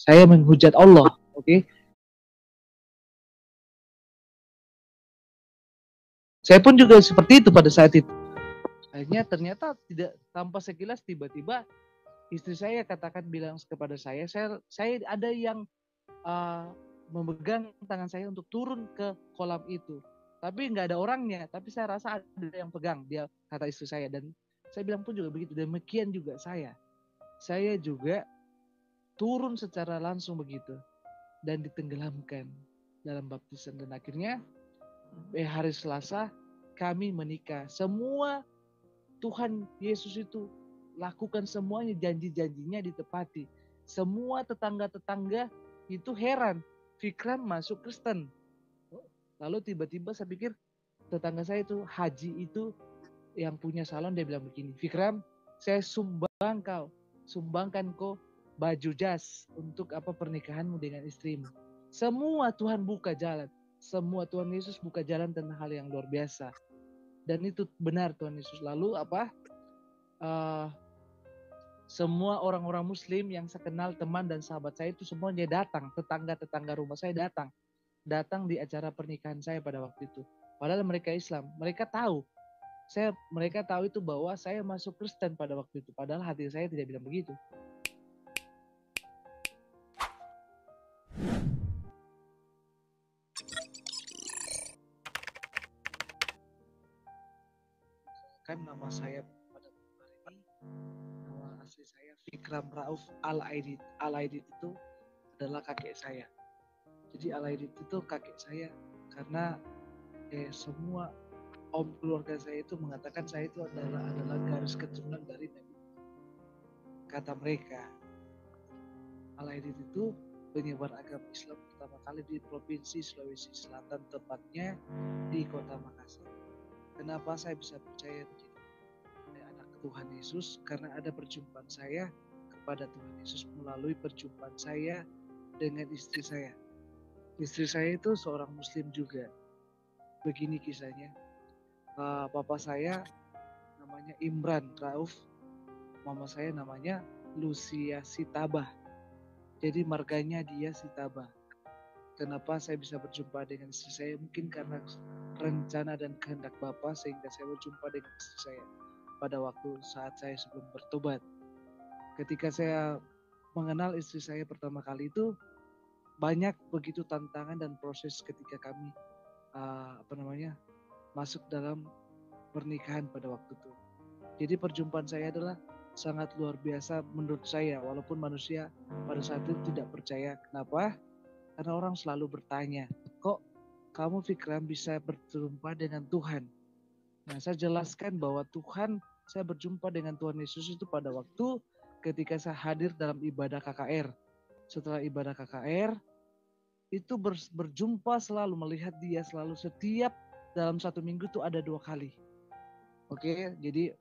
Saya menghujat Allah, oke? Saya pun juga seperti itu pada saat itu. Akhirnya ternyata tidak tanpa sekilas tiba-tiba istri saya bilang kepada saya ada yang memegang tangan saya untuk turun ke kolam itu. Tapi nggak ada orangnya, tapi saya rasa ada yang pegang, dia kata istri saya. Dan saya bilang pun juga begitu, demikian juga saya. Saya juga turun secara langsung begitu dan ditenggelamkan dalam baptisan. Dan akhirnya hari Selasa kami menikah. Semua Tuhan Yesus itu lakukan semuanya, janji-janjinya ditepati. Semua tetangga-tetangga itu heran, Fikram masuk Kristen. Lalu tiba-tiba saya pikir tetangga saya itu haji itu yang punya salon, dia bilang begini, Fikram, saya sumbangkan kau baju jas untuk apa pernikahanmu dengan istrimu. Semua Tuhan buka jalan, semua Tuhan Yesus buka jalan tentang hal yang luar biasa. Dan itu benar Tuhan Yesus. Lalu semua orang-orang Muslim yang saya kenal, teman dan sahabat saya itu semuanya datang, tetangga-tetangga rumah saya datang di acara pernikahan saya pada waktu itu. Padahal mereka Islam, mereka tahu itu bahwa saya masuk Kristen pada waktu itu. Padahal hati saya tidak bilang begitu. Kan nama saya pada hari ini, nama asli saya Fikram Rauf Al-Aidid. Al-Aidid itu adalah kakek saya. Jadi Al-Aidid itu kakek saya karena semua om keluarga saya itu mengatakan saya itu adalah garis keturunan dari Nabi. Kata mereka, Al-Aidid itu penyebar agama Islam pertama kali di Provinsi Sulawesi Selatan, tepatnya di Kota Makassar. Kenapa saya bisa percaya menjadi anak Tuhan Yesus? Karena ada perjumpaan saya kepada Tuhan Yesus melalui perjumpaan saya dengan istri saya. Istri saya itu seorang Muslim juga. Begini kisahnya. Papa saya namanya Imran Rauf, mama saya namanya Lucia Sitabah. Jadi marganya dia Sitabah. Kenapa saya bisa berjumpa dengan istri saya? Mungkin karena rencana dan kehendak Bapa sehingga saya berjumpa dengan istri saya pada waktu saat saya sebelum bertobat. Ketika saya mengenal istri saya pertama kali itu, banyak begitu tantangan dan proses ketika kami masuk dalam pernikahan pada waktu itu. Jadi perjumpaan saya adalah sangat luar biasa menurut saya, walaupun manusia pada saat itu tidak percaya. Kenapa? Karena orang selalu bertanya, kok kamu Fikram bisa berjumpa dengan Tuhan? Nah, saya jelaskan bahwa saya berjumpa dengan Tuhan Yesus itu pada waktu ketika saya hadir dalam ibadah KKR. Setelah ibadah KKR, itu berjumpa selalu, melihat dia selalu setiap dalam satu minggu itu ada 2 kali. Oke, jadi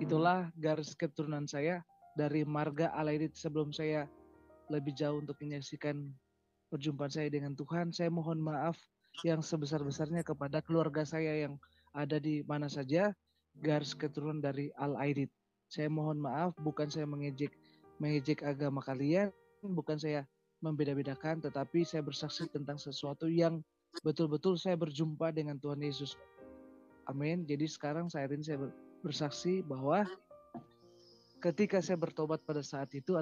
itulah garis keturunan saya dari marga Al-Aidid. Sebelum saya lebih jauh untuk menyaksikan perjumpaan saya dengan Tuhan, saya mohon maaf yang sebesar-besarnya kepada keluarga saya yang ada di mana saja garis keturunan dari Al-Aidid. Saya mohon maaf, bukan saya mengejek agama kalian, bukan saya membeda-bedakan, tetapi saya bersaksi tentang sesuatu yang betul-betul saya berjumpa dengan Tuhan Yesus. Amin. Jadi sekarang saya bersaksi bahwa ketika saya bertobat pada saat itu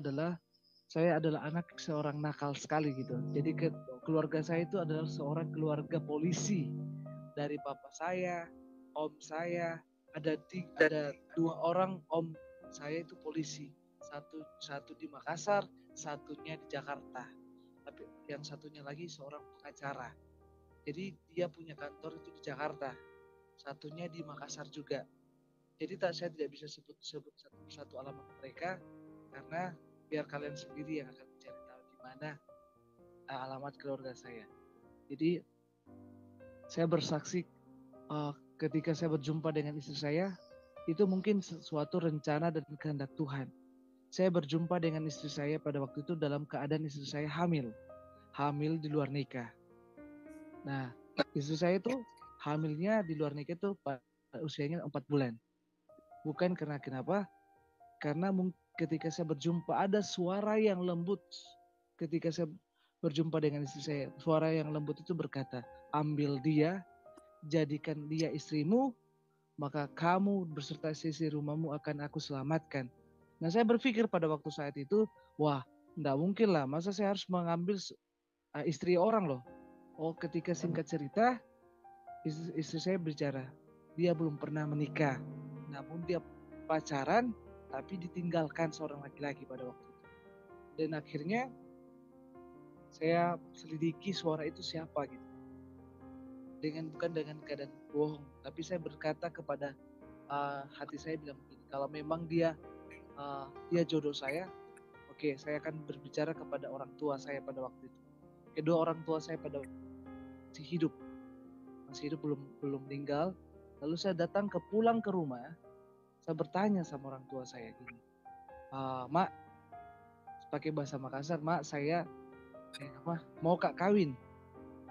saya adalah anak seorang nakal sekali gitu. Jadi keluarga saya itu adalah seorang keluarga polisi. Dari papa saya, om saya, ada 2 orang om saya itu polisi. Satu di Makassar, satunya di Jakarta. Tapi yang satunya lagi seorang pengacara. Jadi dia punya kantor itu di Jakarta. Satunya di Makassar juga. Jadi saya tidak bisa sebut satu alamat mereka karena biar kalian sendiri yang akan mencari tahu di mana alamat keluarga saya. Jadi saya bersaksi ketika saya berjumpa dengan istri saya, itu mungkin suatu rencana dan kehendak Tuhan. Saya berjumpa dengan istri saya pada waktu itu dalam keadaan istri saya hamil di luar nikah. Nah, istri saya itu hamilnya di luar nikah itu usianya 4 bulan. Bukan karena kenapa? Karena ketika saya berjumpa ada suara yang lembut. Ketika saya berjumpa dengan istri saya, suara yang lembut itu berkata, ambil dia, jadikan dia istrimu, maka kamu beserta sisi rumahmu akan aku selamatkan. Nah, saya berpikir pada waktu saat itu, wah, enggak mungkin lah, masa saya harus mengambil istri orang loh. Oh, ketika singkat cerita, istri saya bicara, dia belum pernah menikah, namun dia pacaran, tapi ditinggalkan seorang laki-laki pada waktu itu. Dan akhirnya saya selidiki suara itu siapa gitu. Bukan dengan keadaan bohong, tapi saya berkata kepada hati saya bilang begini, kalau memang dia jodoh saya, oke, saya akan berbicara kepada orang tua saya pada waktu itu. Kedua orang tua saya pada masih hidup belum meninggal. Lalu saya pulang ke rumah, saya bertanya sama orang tua saya gini, Mak, pakai bahasa Makassar, Mak, saya mau kak kawin.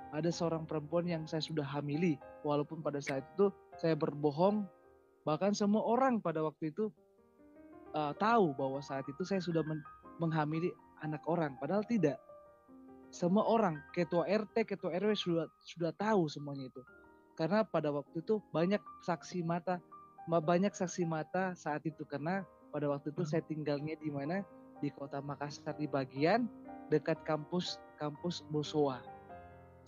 Ada seorang perempuan yang saya sudah hamili, walaupun pada saat itu saya berbohong, bahkan semua orang pada waktu itu tahu bahwa saat itu saya sudah menghamili anak orang, padahal tidak. Semua orang, ketua RT, ketua RW sudah tahu semuanya itu. Karena pada waktu itu banyak saksi mata saat itu, karena pada waktu itu saya tinggalnya di mana, di kota Makassar, di bagian dekat kampus Bosowa.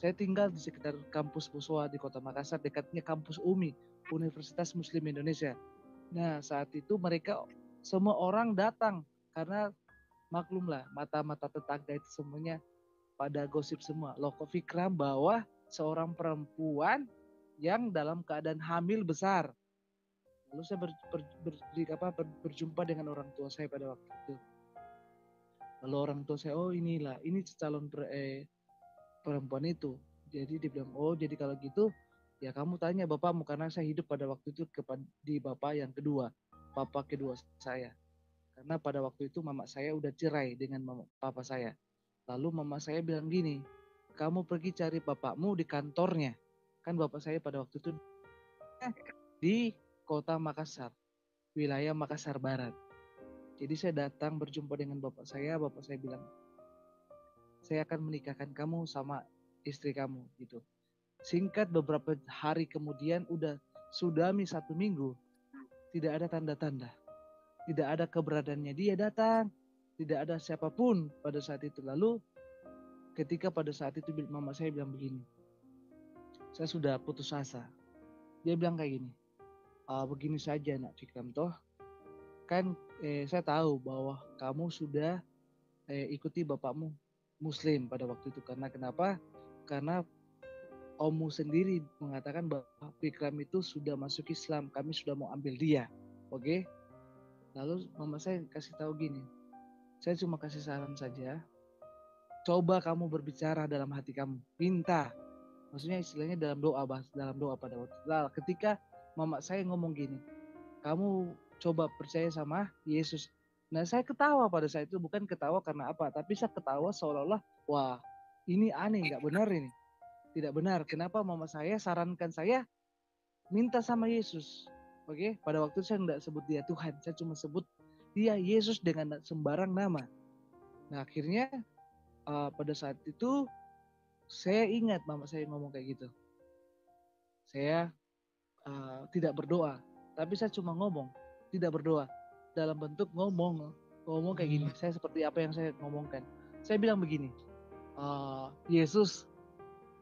Saya tinggal di sekitar kampus Bosowa di kota Makassar, dekatnya kampus UMI, Universitas Muslim Indonesia. Nah, saat itu mereka semua orang datang karena maklumlah, mata-mata tetangga itu semuanya pada gosip semua. Loh, kok Fikram bahwa seorang perempuan yang dalam keadaan hamil besar. Lalu saya berjumpa dengan orang tua saya pada waktu itu. Lalu orang tua saya, oh ini calon perempuan itu. Jadi dia bilang, oh jadi kalau gitu ya kamu tanya bapakmu, karena saya hidup pada waktu itu di bapak yang kedua, papa kedua saya. Karena pada waktu itu mama saya udah cerai dengan papa saya. Lalu mama saya bilang gini, kamu pergi cari bapakmu di kantornya. Kan bapak saya pada waktu itu di kota Makassar, wilayah Makassar Barat. Jadi saya datang berjumpa dengan bapak saya bilang, saya akan menikahkan kamu sama istri kamu gitu. Singkat beberapa hari kemudian, sudah 1 minggu, tidak ada tanda-tanda, tidak ada keberadaannya dia datang, tidak ada siapapun pada saat itu. Lalu ketika pada saat itu mama saya bilang begini, saya sudah putus asa. Dia bilang kayak gini, begini saja nak Fikram, toh kan saya tahu bahwa kamu sudah ikuti bapakmu Muslim pada waktu itu. Karena kenapa? Karena ommu sendiri mengatakan bahwa Fikram itu sudah masuk Islam, kami sudah mau ambil dia. Oke? Lalu mama saya kasih tahu gini, saya cuma kasih saran saja, coba kamu berbicara dalam hati kamu, minta. Maksudnya istilahnya dalam doa pada waktu itu. Ketika mama saya ngomong gini, kamu coba percaya sama Yesus. Nah, saya ketawa pada saat itu, bukan ketawa karena apa, tapi saya ketawa seolah-olah, wah ini aneh, nggak benar ini. Tidak benar, kenapa mama saya sarankan saya minta sama Yesus. Oke, pada waktu itu saya nggak sebut dia Tuhan, saya cuma sebut dia Yesus dengan sembarang nama. Nah, akhirnya pada saat itu saya ingat mama saya ngomong kayak gitu. Saya tidak berdoa, tapi saya cuma ngomong, tidak berdoa, dalam bentuk ngomong kayak gini. Saya seperti apa yang saya ngomongkan. Saya bilang begini, Yesus,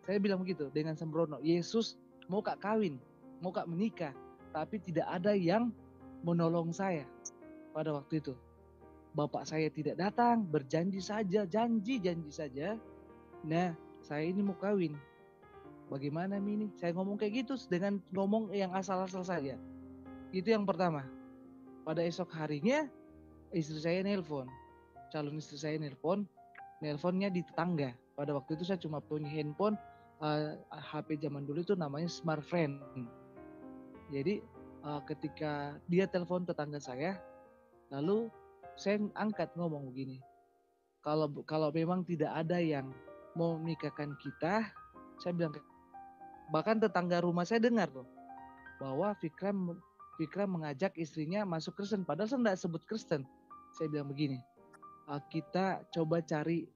saya bilang begitu dengan sembrono, Yesus mau kak kawin, mau kak menikah, tapi tidak ada yang menolong saya pada waktu itu. Bapak saya tidak datang, berjanji saja, janji saja. Nah, saya ini mau kawin. Bagaimana ini? Saya ngomong kayak gitu dengan ngomong yang asal-asal saja. Itu yang pertama. Pada esok harinya istri saya nelpon. Calon istri saya nelponnya di tetangga. Pada waktu itu saya cuma punya handphone HP zaman dulu itu namanya smartphone. Jadi ketika dia telepon tetangga saya, lalu saya angkat ngomong begini. Kalau memang tidak ada yang mau menikahkan kita, saya bilang, bahkan tetangga rumah saya dengar loh bahwa Fikram mengajak istrinya masuk Kristen, padahal saya tidak sebut Kristen. Saya bilang begini, kita coba cari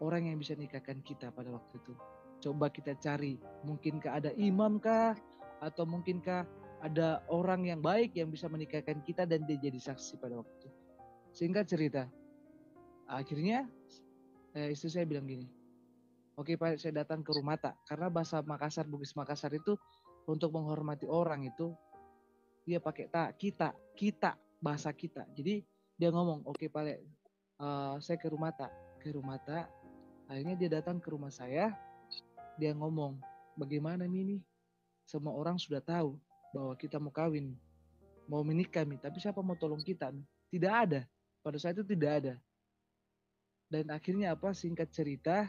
orang yang bisa nikahkan kita pada waktu itu. Coba kita cari, mungkinkah ada imam kah, atau mungkinkah ada orang yang baik yang bisa menikahkan kita dan dia jadi saksi pada waktu itu. Singkat cerita, akhirnya istri saya bilang gini, oke Pak, saya datang ke rumah tak, karena bahasa Makassar, Bugis Makassar itu untuk menghormati orang itu dia pakai tak, kita, bahasa kita. Jadi dia ngomong, oke Pak, saya ke rumah tak, akhirnya dia datang ke rumah saya, dia ngomong, bagaimana nih, semua orang sudah tahu bahwa kita mau kawin, mau menikah nih, tapi siapa mau tolong kita nih? Tidak ada, pada saat itu tidak ada. Dan akhirnya apa, singkat cerita,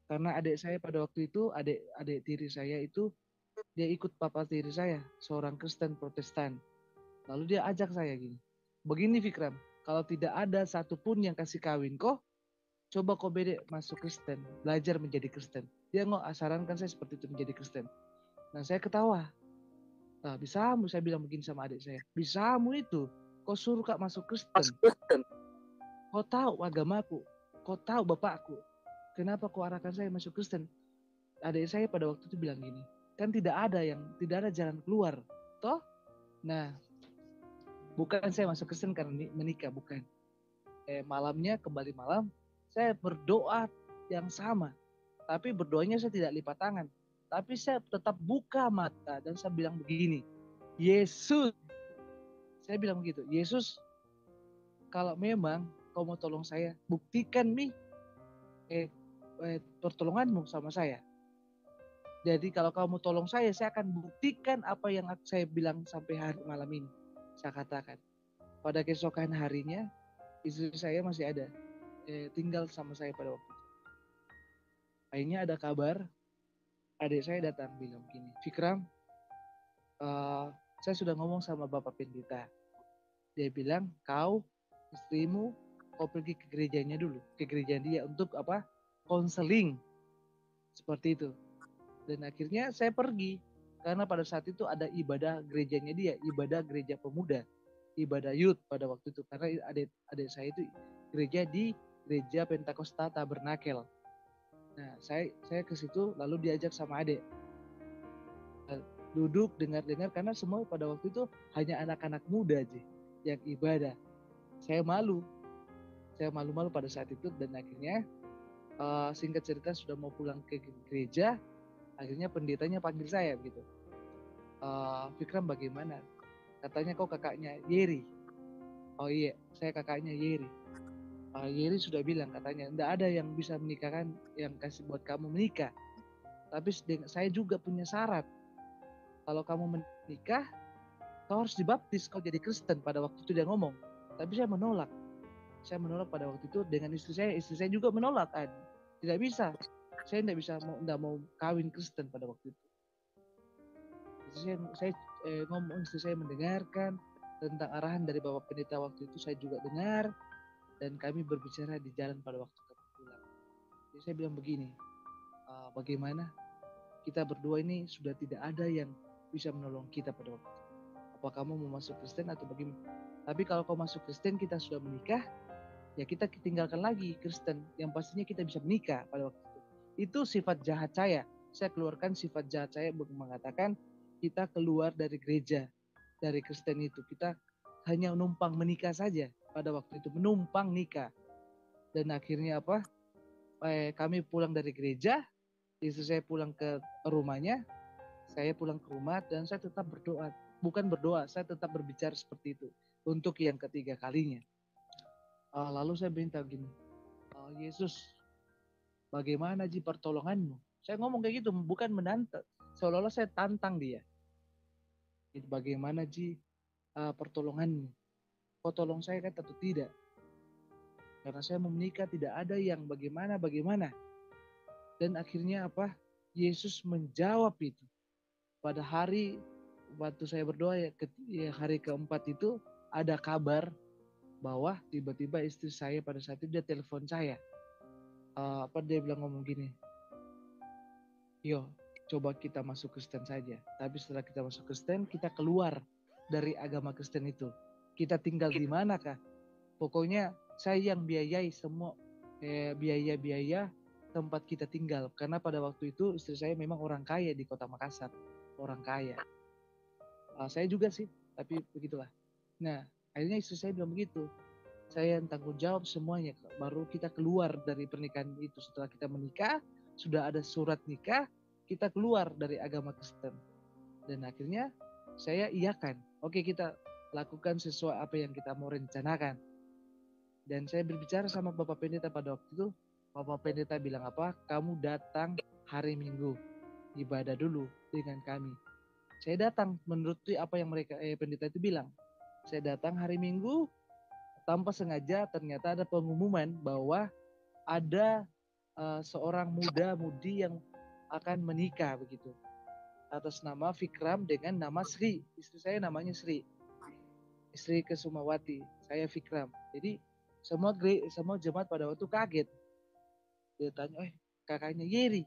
karena adik saya pada waktu itu, adik tiri saya itu, dia ikut papa tiri saya, seorang Kristen Protestan. Lalu dia ajak saya gini, begini Fikram, kalau tidak ada satupun yang kasih kawin kok, coba kau bedek masuk Kristen, belajar menjadi Kristen. Dia sarankan saya seperti itu, menjadi Kristen. Nah saya ketawa, nah, bisamu, saya bilang begini sama adik saya, bisamu itu, kau suruh kak masuk Kristen, kau tahu agamaku, kau tahu bapakku, kenapa kau arahkan saya masuk Kristen? Adik saya pada waktu itu bilang gini, kan tidak ada jalan keluar, toh? Nah, bukan saya masuk Kristen karena menikah, bukan. Malamnya kembali malam, saya berdoa yang sama, tapi berdoanya saya tidak lipat tangan, tapi saya tetap buka mata dan saya bilang begini, Yesus, saya bilang begitu, Yesus, kalau memang kau mau tolong saya, buktikan nih pertolonganmu sama saya. Jadi kalau kamu tolong saya akan buktikan apa yang saya bilang sampai hari malam ini. Saya katakan. Pada keesokan harinya, istri saya masih ada. Tinggal sama saya pada waktu itu. Akhirnya ada kabar, adik saya datang bilang begini, Fikram, saya sudah ngomong sama Bapak Pendeta. Dia bilang, kau, istrimu, kau pergi ke gerejanya dulu. Ke gereja dia untuk apa? Konseling. Seperti itu. Dan akhirnya saya pergi karena pada saat itu ada ibadah gerejanya dia, ibadah gereja pemuda, ibadah youth pada waktu itu, karena adik saya itu gereja di gereja Pentakosta Tabernakel. Nah, saya ke situ lalu diajak sama adik. Duduk dengar-dengar karena semua pada waktu itu hanya anak-anak muda aja yang ibadah. Saya malu pada saat itu dan akhirnya singkat cerita sudah mau pulang ke gereja. Akhirnya pendetanya panggil saya begitu. Fikram bagaimana? Katanya kau kakaknya Yeri. Oh iya, saya kakaknya Yeri. Yeri sudah bilang katanya, tidak ada yang bisa menikahkan, yang kasih buat kamu menikah. Tapi saya juga punya syarat. Kalau kamu menikah, kau harus dibaptis, kau jadi Kristen. Pada waktu itu dia ngomong. Tapi saya menolak. Saya menolak pada waktu itu dengan istri saya juga menolak. Tidak bisa. Saya tidak mau kawin Kristen pada waktu itu. Saya ngomong, istri saya mendengarkan tentang arahan dari Bapak Pendeta waktu itu, saya juga dengar dan kami berbicara di jalan pada waktu kami pulang. Jadi saya bilang begini, bagaimana kita berdua ini sudah tidak ada yang bisa menolong kita pada waktu itu. Apa kamu mau masuk Kristen atau bagaimana? Tapi kalau kau masuk Kristen, kita sudah menikah, ya kita tinggalkan lagi Kristen, yang pastinya kita bisa menikah pada waktu itu. Itu sifat jahat saya. Saya keluarkan sifat jahat saya mengatakan kita keluar dari gereja, dari Kristen itu. Kita hanya numpang menikah saja pada waktu itu, menumpang nikah. Dan akhirnya apa? Kami pulang dari gereja, istri saya pulang ke rumahnya, saya pulang ke rumah dan saya tetap berdoa. Bukan berdoa, saya tetap berbicara seperti itu untuk yang ketiga kalinya. Lalu saya minta gini, Yesus, bagaimana ji pertolonganmu? Saya ngomong kayak gitu, bukan menantang. Seolah-olah saya tantang dia. Bagaimana ji pertolonganmu? Kau tolong saya kan tentu tidak. Karena saya mau menikah tidak ada yang bagaimana. Dan akhirnya apa? Yesus menjawab itu. Pada hari waktu saya berdoa hari keempat itu ada kabar bahwa tiba-tiba istri saya pada saat itu dia telepon saya. Dia bilang ngomong gini, yo coba kita masuk Kristen saja. Tapi setelah kita masuk Kristen, kita keluar dari agama Kristen itu. Kita tinggal di manakah? Pokoknya saya yang biayai semua biaya-biaya tempat kita tinggal. Karena pada waktu itu istri saya memang orang kaya di kota Makassar. Orang kaya. Saya juga sih, tapi begitulah. Nah, akhirnya istri saya bilang begitu. Saya yang tanggung jawab semuanya. Baru kita keluar dari pernikahan itu. Setelah kita menikah, sudah ada surat nikah, kita keluar dari agama Kristen. Dan akhirnya saya iakan. Oke, kita lakukan sesuai apa yang kita mau rencanakan. Dan saya berbicara sama Bapak Pendeta pada waktu itu. Bapak Pendeta bilang apa? Kamu datang hari Minggu. Ibadah dulu dengan kami. Saya datang menuruti apa yang mereka pendeta itu bilang. Saya datang hari Minggu, tanpa sengaja ternyata ada pengumuman bahwa ada seorang muda-mudi yang akan menikah begitu. Atas nama Fikram dengan nama Sri. Istri saya namanya Sri. Istri Kesumawati. Saya Fikram. Jadi semua jemaat pada waktu kaget. Dia tanya, kakaknya Yeri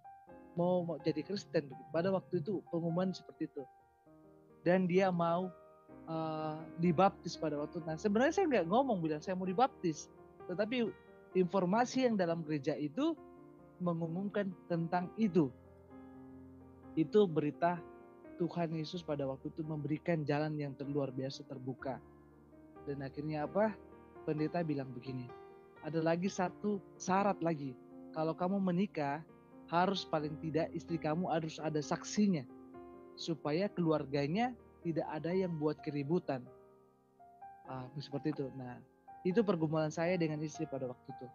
mau jadi Kristen begitu. Pada waktu itu pengumuman seperti itu. Dan dia mau dibaptis pada waktu. Nah, sebenarnya saya nggak ngomong bilang saya mau dibaptis, tetapi informasi yang dalam gereja itu mengumumkan tentang itu. Itu berita Tuhan Yesus pada waktu itu memberikan jalan yang luar biasa terbuka. Dan akhirnya apa? Pendeta bilang begini, ada lagi satu syarat lagi. Kalau kamu menikah, harus paling tidak istri kamu harus ada saksinya. Supaya keluarganya tidak ada yang buat keributan. Seperti itu. Nah, itu pergumulan saya dengan istri pada waktu itu.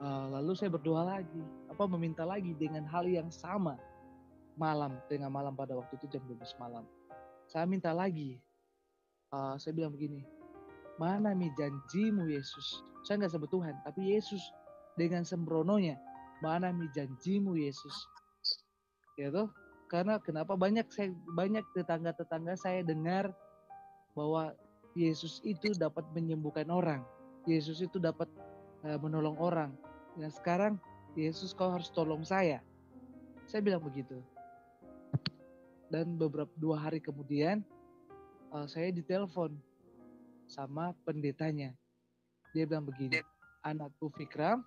Lalu saya berdoa lagi, meminta lagi dengan hal yang sama. Tengah malam pada waktu itu jam 12 malam. Saya minta lagi. Saya bilang begini, mana mi janjimu Yesus? Saya nggak sebut Tuhan, tapi Yesus dengan sembrononya. Mana mi janjimu Yesus? Ya toh? Karena kenapa banyak tetangga-tetangga saya dengar bahwa Yesus itu dapat menyembuhkan orang. Yesus itu dapat menolong orang. Nah sekarang Yesus kau harus tolong saya. Saya bilang begitu. Dan 2 hari kemudian saya ditelepon sama pendetanya. Dia bilang begini, anakku Fikram,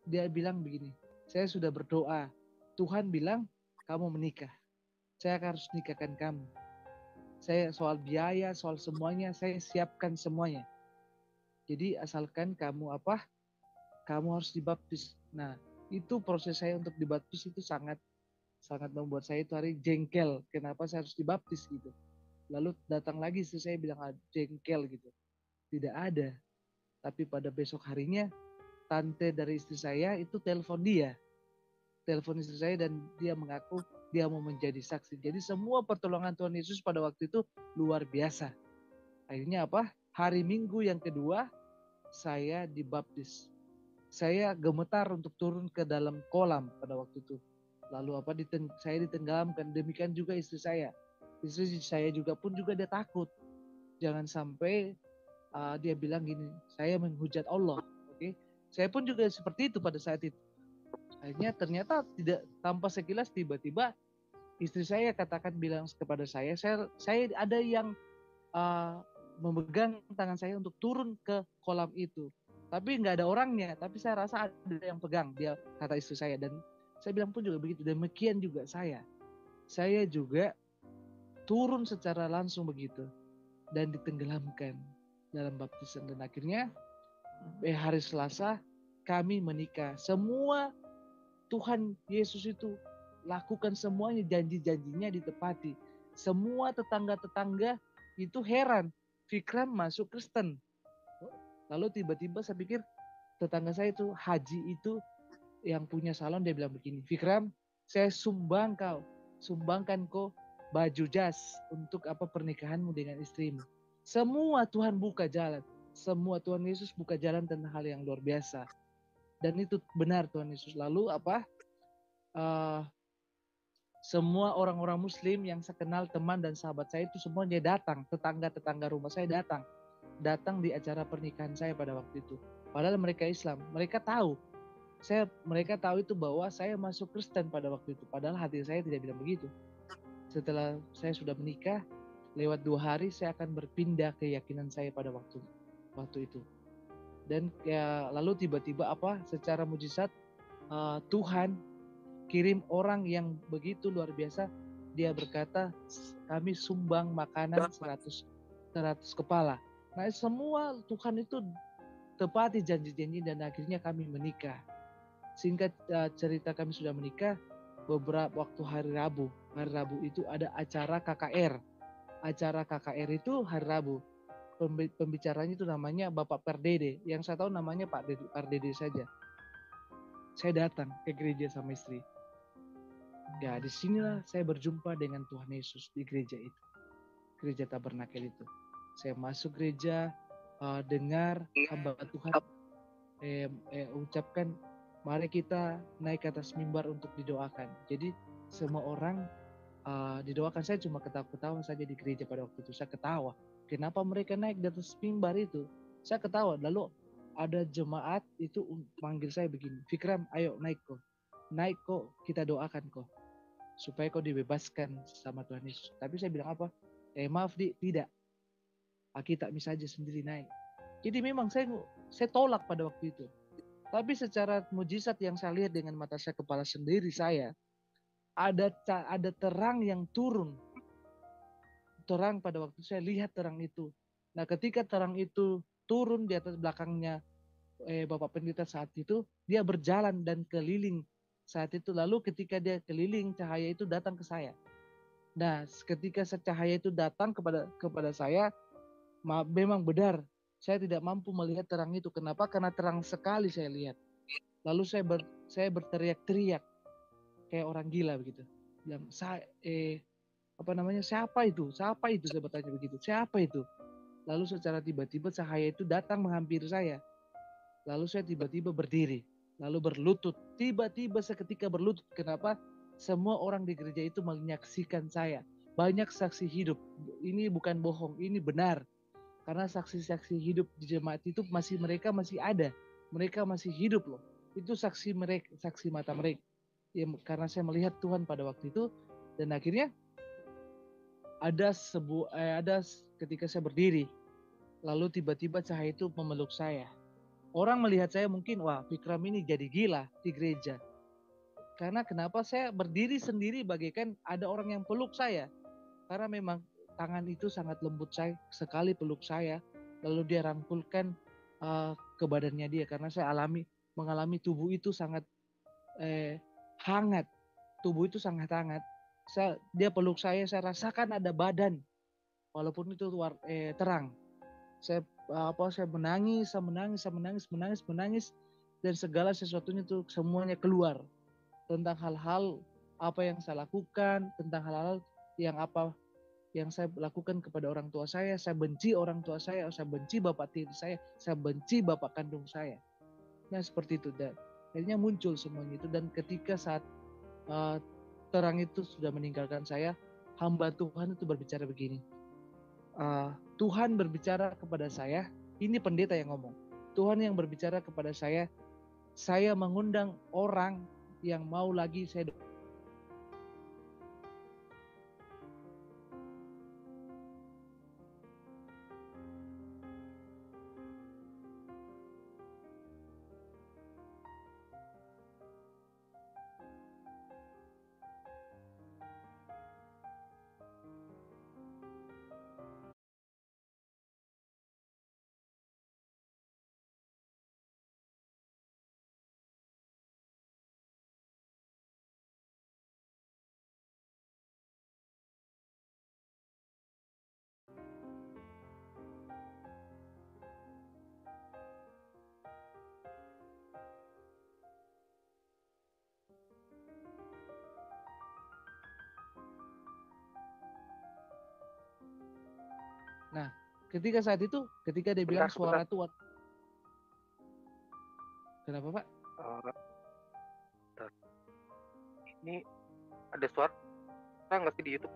dia bilang begini, saya sudah berdoa. Tuhan bilang kamu menikah. Saya harus nikahkan kamu. Saya soal biaya, soal semuanya, saya siapkan semuanya. Jadi asalkan kamu harus dibaptis. Nah, itu proses saya untuk dibaptis itu sangat membuat saya itu hari jengkel. Kenapa saya harus dibaptis gitu. Lalu datang lagi istri saya bilang jengkel gitu. Tidak ada. Tapi pada besok harinya, tante dari istri saya itu telepon istri saya dan dia mengaku dia mau menjadi saksi. Jadi semua pertolongan Tuhan Yesus pada waktu itu luar biasa. Akhirnya hari Minggu yang kedua saya dibaptis. Saya gemetar untuk turun ke dalam kolam pada waktu itu. Lalu saya ditenggelamkan. Demikian juga istri saya. Istri saya juga dia takut. Jangan sampai dia bilang gini, saya menghujat Allah. Oke, saya pun juga seperti itu pada saat itu. Akhirnya ternyata tidak, tanpa sekilas tiba-tiba istri saya bilang kepada saya ada yang memegang tangan saya untuk turun ke kolam itu. Tapi nggak ada orangnya, tapi saya rasa ada yang pegang, dia kata istri saya. Dan saya bilang pun juga begitu, demikian juga saya. Saya juga turun secara langsung begitu dan ditenggelamkan dalam baptisan. Dan akhirnya hari Selasa kami menikah. Semua Tuhan Yesus itu lakukan semuanya, janji-janjinya ditepati. Semua tetangga-tetangga itu heran, Fikram masuk Kristen. Lalu tiba-tiba saya pikir tetangga saya itu haji itu yang punya salon, dia bilang begini, Fikram, saya sumbangkan kau baju jas untuk pernikahanmu dengan istrimu. Semua Tuhan buka jalan. Semua Tuhan Yesus buka jalan tentang hal yang luar biasa. Dan itu benar Tuhan Yesus. Lalu semua orang-orang Muslim yang saya kenal, teman dan sahabat saya itu semuanya datang. Tetangga-tetangga rumah saya datang di acara pernikahan saya pada waktu itu. Padahal mereka Islam. Mereka tahu itu bahwa saya masuk Kristen pada waktu itu. Padahal hati saya tidak bilang begitu. Setelah saya sudah menikah, lewat 2 hari saya akan berpindah keyakinan saya pada waktu itu. Dan lalu tiba-tiba secara mujizat Tuhan kirim orang yang begitu luar biasa. Dia berkata, kami sumbang makanan 100 kepala. Nah, semua Tuhan itu tepati janji-janji dan akhirnya kami menikah. Singkat cerita, kami sudah menikah beberapa waktu hari Rabu. Hari Rabu itu ada acara KKR. Acara KKR itu hari Rabu. Pembicaranya itu namanya Bapak Perdede. Yang saya tahu namanya Pak Perdede saja. Saya datang ke gereja sama istri. Ya, disinilah saya berjumpa dengan Tuhan Yesus di gereja itu. Gereja Tabernakel itu. Saya masuk gereja, dengar hamba Tuhan ucapkan, mari kita naik ke atas mimbar untuk didoakan. Jadi semua orang didoakan. Saya cuma ketawa-ketawa saja di gereja pada waktu itu. Saya ketawa. Kenapa mereka naik di atas mimbar itu? Saya ketawa. Lalu ada jemaat itu manggil saya begini, Fikram, ayo naik kok. Naik kok, kita doakan kok. Supaya kau dibebaskan sama Tuhan Yesus. Tapi saya bilang apa? Maaf tidak. Kita bisa saja sendiri naik. Jadi memang saya tolak pada waktu itu. Tapi secara mujizat yang saya lihat dengan mata saya, kepala sendiri saya, ada terang yang turun. Terang pada waktu saya lihat terang itu. Nah, ketika terang itu turun di atas belakangnya Bapak Pendeta saat itu, dia berjalan dan keliling saat itu. Lalu ketika dia keliling, cahaya itu datang ke saya. Nah, ketika cahaya itu datang kepada saya, memang benar saya tidak mampu melihat terang itu. Kenapa? Karena terang sekali saya lihat. Lalu saya berteriak-teriak kayak orang gila begitu. Bilang, siapa itu? Siapa itu? Saya bertanya begitu. Siapa itu? Lalu secara tiba-tiba cahaya itu datang menghampiri saya. Lalu saya tiba-tiba berdiri, lalu berlutut. Tiba-tiba seketika berlutut. Kenapa? Semua orang di gereja itu menyaksikan saya. Banyak saksi hidup. Ini bukan bohong, ini benar. Karena saksi-saksi hidup di jemaat itu mereka masih ada. Mereka masih hidup loh. Itu saksi mereka, saksi mata mereka. Ya, karena saya melihat Tuhan pada waktu itu, dan akhirnya ada ketika saya berdiri, lalu tiba-tiba cahaya itu memeluk saya. Orang melihat saya mungkin, wah Fikram ini jadi gila di gereja. Karena kenapa saya berdiri sendiri bagaikan ada orang yang peluk saya. Karena memang tangan itu sangat lembut sekali peluk saya. Lalu dia rangkulkan ke badannya dia. Karena saya mengalami tubuh itu sangat hangat. Tubuh itu sangat hangat. Dia peluk saya rasakan ada badan. Walaupun itu terang. Saya menangis, dan segala sesuatunya itu semuanya keluar tentang hal-hal apa yang saya lakukan, tentang hal-hal yang saya lakukan kepada orang tua saya benci orang tua saya benci bapak tiri saya benci bapak kandung saya. Nah, seperti itu, dan akhirnya muncul semuanya itu. Dan ketika saat terang itu sudah meninggalkan saya, hamba Tuhan itu berbicara begini. Tuhan berbicara kepada saya, ini pendeta yang ngomong. Tuhan yang berbicara kepada saya mengundang orang yang mau lagi saya. Nah, ketika saat itu, ketika dia bilang suara Tuhan. Kenapa, Pak? Ini ada suara nggak sih di YouTube?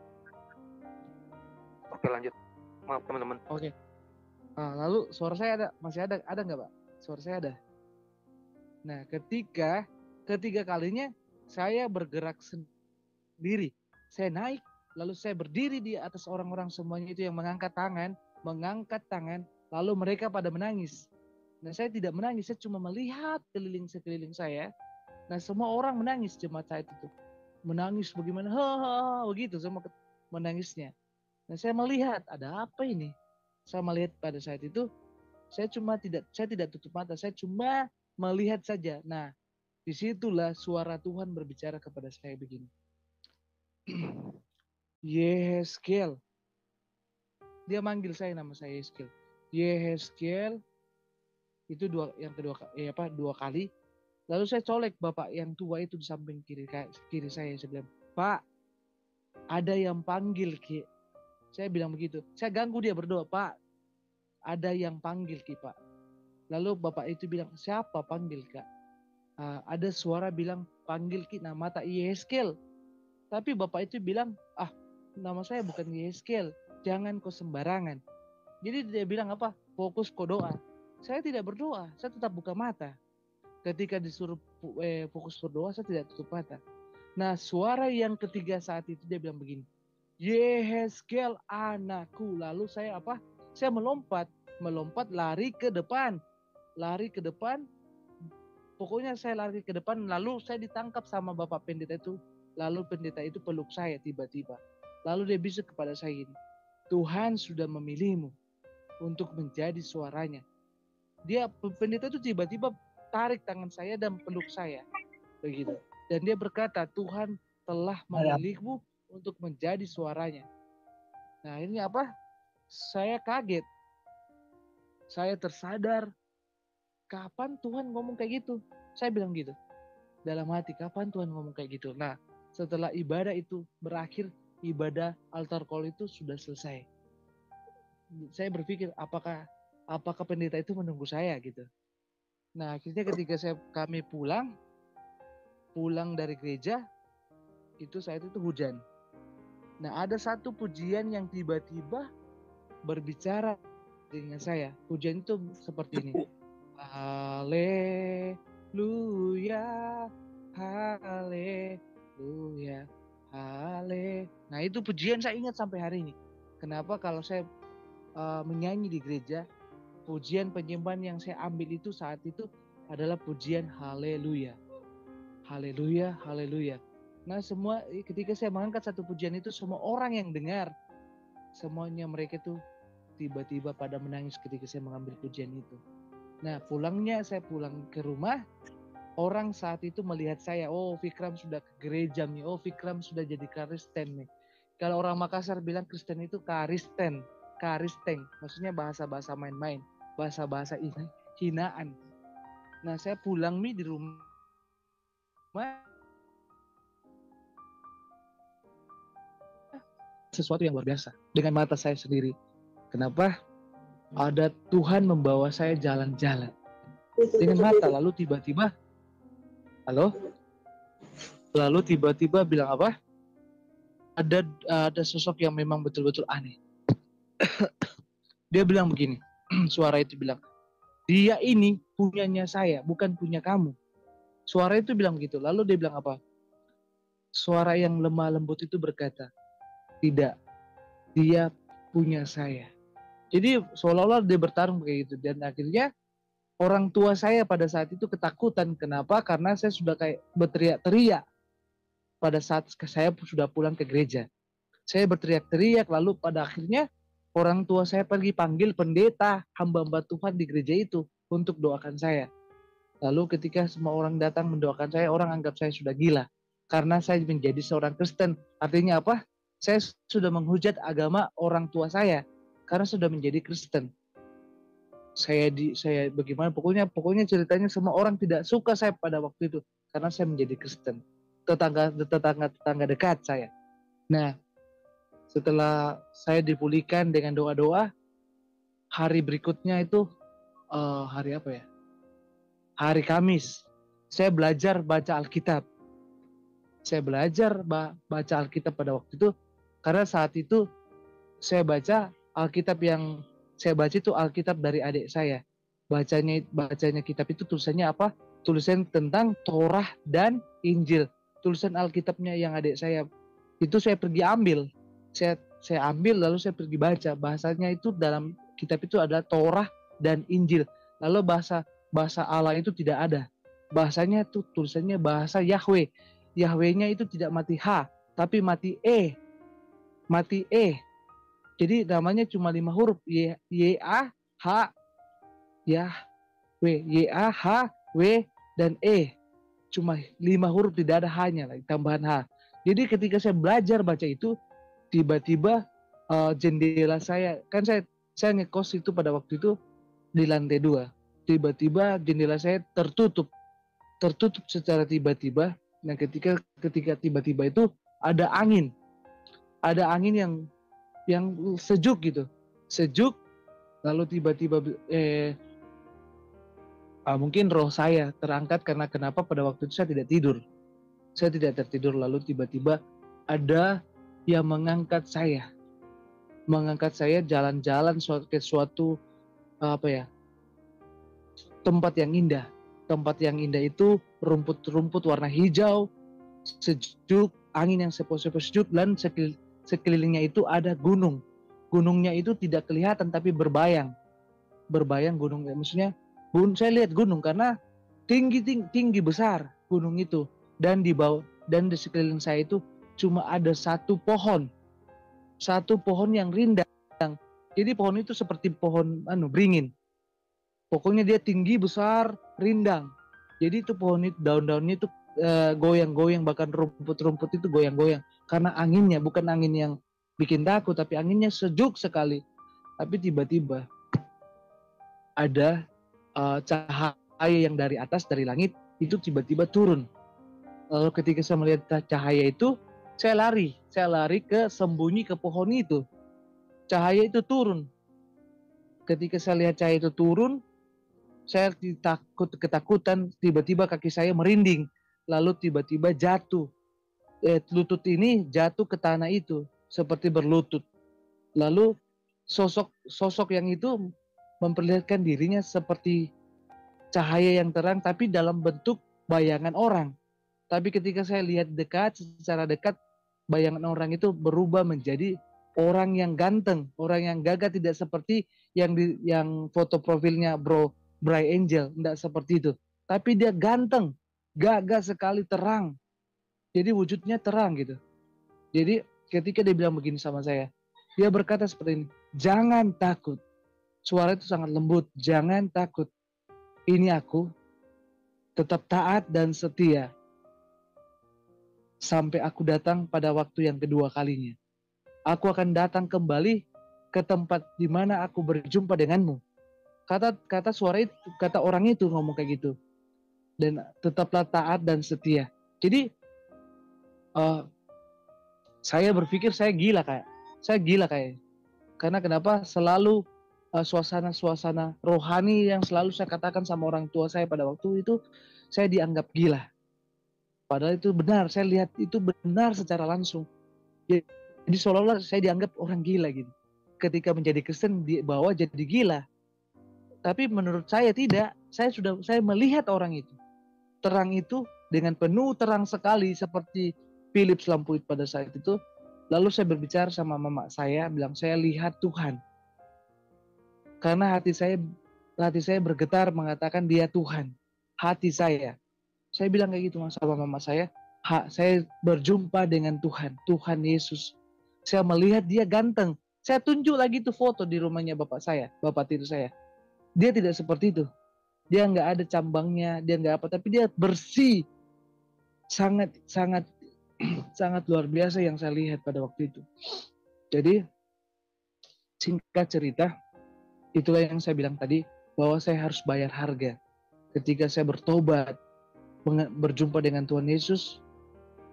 Oke, lanjut. Maaf teman-teman. Oke. Lalu suara saya masih ada nggak, Pak? Suara saya ada. Nah, ketiga kalinya saya bergerak sendiri. Saya naik, Lalu saya berdiri di atas orang-orang semuanya itu yang mengangkat tangan, lalu mereka pada menangis. Nah, saya tidak menangis, saya cuma melihat sekeliling saya. Nah, semua orang menangis, jemaat saya itu menangis bagaimana, begitu semua menangisnya. Nah, saya melihat ada apa ini? Saya melihat pada saat itu, saya tidak tutup mata, saya cuma melihat saja. Nah, disitulah suara Tuhan berbicara kepada saya begini. Yehezkiel. Dia manggil saya, nama saya Yehezkiel. Yehezkiel itu dua kali. Lalu saya colek bapak yang tua itu di samping kiri saya. Saya bilang, Pak, ada yang panggil Ki. Saya bilang begitu. Saya ganggu dia berdoa, Pak, ada yang panggil Ki, Pak. Lalu bapak itu bilang, siapa panggil Kak? Ada suara bilang, panggil Ki, nama tak Yehezkiel. Tapi bapak itu bilang, nama saya bukan Yehezkiel, jangan kau sembarangan. Jadi dia bilang apa? Fokus kau doa. Saya tidak berdoa, saya tetap buka mata. Ketika disuruh fokus berdoa, saya tidak tutup mata. Nah, suara yang ketiga saat itu dia bilang begini, Yehezkiel anakku. Lalu saya apa? Saya melompat lari ke depan. Pokoknya saya lari ke depan, lalu saya ditangkap sama bapak pendeta itu. Lalu pendeta itu peluk saya tiba-tiba. Lalu dia bisik kepada saya ini, Tuhan sudah memilihmu untuk menjadi suaranya. Pendeta itu tiba-tiba tarik tangan saya dan peluk saya. Begitu. Dan dia berkata, Tuhan telah memilihmu untuk menjadi suaranya. Nah, ini apa? Saya kaget. Saya tersadar, kapan Tuhan ngomong kayak gitu? Saya bilang gitu. Dalam hati, kapan Tuhan ngomong kayak gitu? Nah, setelah ibadah itu berakhir, ibadah altar call itu sudah selesai. Saya berpikir, apakah pendeta itu menunggu saya gitu. Nah, akhirnya ketika kami pulang dari gereja, itu saat itu hujan. Nah, ada satu pujian yang tiba-tiba berbicara dengan saya. Pujian itu seperti ini. Haleluya, haleluya, hale. Nah, itu pujian saya ingat sampai hari ini. Kenapa? Kalau saya menyanyi di gereja, pujian penyembahan yang saya ambil itu saat itu adalah pujian haleluya. Haleluya, haleluya. Nah, semua ketika saya mengangkat satu pujian itu, semua orang yang dengar, semuanya mereka tuh tiba-tiba pada menangis ketika saya mengambil pujian itu. Nah, saya pulang ke rumah, orang saat itu melihat saya, oh Fikram sudah ke gereja nih, oh Fikram sudah jadi Kristen nih. Kalau orang Makassar bilang Kristen itu karisteng, maksudnya bahasa-bahasa main-main, bahasa-bahasa hinaan. Nah, saya pulang di rumah, sesuatu yang luar biasa dengan mata saya sendiri. Kenapa? Ada Tuhan membawa saya jalan-jalan dengan mata, lalu tiba-tiba bilang apa? Ada sosok yang memang betul-betul aneh. Dia bilang begini, suara itu bilang, dia ini punyanya saya, bukan punya kamu. Suara itu bilang begitu. Lalu dia bilang apa? Suara yang lemah lembut itu berkata, tidak, dia punya saya. Jadi seolah-olah dia bertarung begitu. Dan akhirnya orang tua saya pada saat itu ketakutan. Kenapa? Karena saya sudah kayak berteriak-teriak pada saat saya sudah pulang ke gereja. Saya berteriak-teriak, lalu pada akhirnya orang tua saya pergi panggil pendeta, hamba-hamba Tuhan di gereja itu untuk doakan saya. Lalu ketika semua orang datang mendoakan saya, orang anggap saya sudah gila. Karena saya menjadi seorang Kristen. Artinya apa? Saya sudah menghujat agama orang tua saya karena sudah menjadi Kristen. Saya bagaimana? Pokoknya ceritanya semua orang tidak suka saya pada waktu itu karena saya menjadi Kristen. Tetangga dekat saya. Nah, setelah saya dipulihkan dengan doa-doa, hari berikutnya itu hari apa ya? Hari Kamis. Saya belajar baca Alkitab. Saya belajar baca Alkitab pada waktu itu karena saat itu saya baca Alkitab yang saya baca itu Alkitab dari adik saya. Bacanya kitab itu tulisannya apa? Tulisan tentang Torah dan Injil. Tulisan Alkitabnya yang adik saya itu saya pergi ambil. saya ambil lalu saya pergi baca. Bahasanya itu dalam kitab itu adalah Torah dan Injil. Lalu bahasa Allah itu tidak ada. Bahasanya itu tulisannya bahasa Yahweh. Yahwehnya itu tidak mati H, tapi mati E. Mati E. Jadi namanya cuma 5 huruf. Y A H Yahweh. Y A H W dan E. Cuma 5 huruf, tidak ada H-nya lagi, tambahan H. Jadi ketika saya belajar baca itu, tiba-tiba jendela saya, kan saya ngekos itu pada waktu itu di lantai 2. Tiba-tiba jendela saya tertutup secara tiba-tiba. Nah ketika tiba-tiba itu ada angin yang sejuk gitu, lalu tiba-tiba mungkin roh saya terangkat karena kenapa pada waktu itu saya tidak tertidur, lalu tiba-tiba ada yang mengangkat saya jalan-jalan ke suatu tempat yang indah itu rumput warna hijau, sejuk, angin yang sejuk, dan sekelilingnya itu ada gunungnya itu tidak kelihatan tapi berbayang gunungnya, maksudnya saya lihat gunung karena tinggi besar gunung itu, dan di bawah dan di sekeliling saya itu cuma ada satu pohon yang rindang. Jadi pohon itu seperti pohon beringin. Pokoknya dia tinggi besar, rindang. Jadi itu pohon itu daun-daunnya itu goyang-goyang, bahkan rumput-rumput itu goyang-goyang karena anginnya, bukan angin yang bikin takut tapi anginnya sejuk sekali. Tapi tiba-tiba ada cahaya yang dari atas, dari langit itu tiba-tiba turun. Lalu ketika saya melihat cahaya itu, saya lari ke sembunyi ke pohon itu. Cahaya itu turun. Ketika saya lihat cahaya itu turun, saya ketakutan, tiba-tiba kaki saya merinding, lalu tiba-tiba jatuh. Lutut ini jatuh ke tanah itu seperti berlutut. Lalu sosok yang itu memperlihatkan dirinya seperti cahaya yang terang tapi dalam bentuk bayangan orang. Tapi ketika saya lihat secara dekat, bayangan orang itu berubah menjadi orang yang ganteng, orang yang gagah, tidak seperti yang foto profilnya Bray Angel, tidak seperti itu. Tapi dia ganteng, gagah sekali, terang. Jadi wujudnya terang gitu. Jadi ketika dia bilang begini sama saya, dia berkata seperti ini, jangan takut. Suara itu sangat lembut, jangan takut. Ini aku, tetap taat dan setia sampai aku datang pada waktu yang kedua kalinya. Aku akan datang kembali ke tempat di mana aku berjumpa denganmu. Kata suara itu, kata orang itu ngomong kayak gitu. Dan tetaplah taat dan setia. Jadi saya berpikir saya gila kayak. Karena kenapa selalu suasana rohani yang selalu saya katakan sama orang tua saya pada waktu itu, saya dianggap gila. Padahal itu benar, saya lihat itu benar secara langsung. Jadi seolah-olah saya dianggap orang gila gitu. Ketika menjadi Kristen dibawa jadi gila. Tapi menurut saya tidak. Saya melihat orang itu. Terang itu dengan penuh terang sekali seperti Philips lampu pada saat itu. Lalu saya berbicara sama mama saya, bilang saya lihat Tuhan. Karena hati saya bergetar mengatakan dia Tuhan. Hati saya. Saya bilang kayak gitu sama mama saya. Saya berjumpa dengan Tuhan Yesus. Saya melihat dia ganteng. Saya tunjuk lagi tuh foto di rumahnya bapak tiri saya. Dia tidak seperti itu. Dia nggak ada cambangnya, dia nggak apa, tapi dia bersih. Sangat luar biasa yang saya lihat pada waktu itu. Jadi singkat cerita, itulah yang saya bilang tadi, bahwa saya harus bayar harga. Ketika saya bertobat, berjumpa dengan Tuhan Yesus,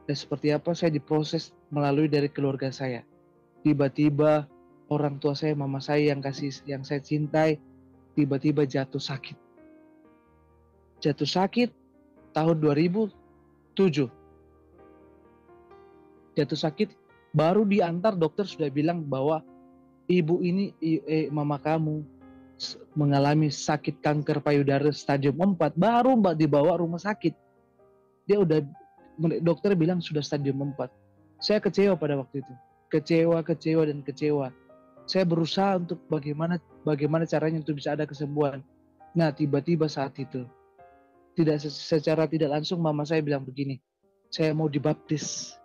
dan seperti apa saya diproses melalui dari keluarga saya. Tiba-tiba orang tua saya, mama saya yang saya cintai, tiba-tiba jatuh sakit tahun 2007. Jatuh sakit, baru diantar dokter sudah bilang bahwa ibu ini, mama kamu mengalami sakit kanker payudara stadium 4, baru dibawa rumah sakit. Dokter bilang sudah stadium 4. Saya kecewa pada waktu itu. kecewa. Saya berusaha untuk bagaimana caranya untuk bisa ada kesembuhan. Nah, tiba-tiba saat itu, secara tidak langsung mama saya bilang begini, saya mau dibaptis.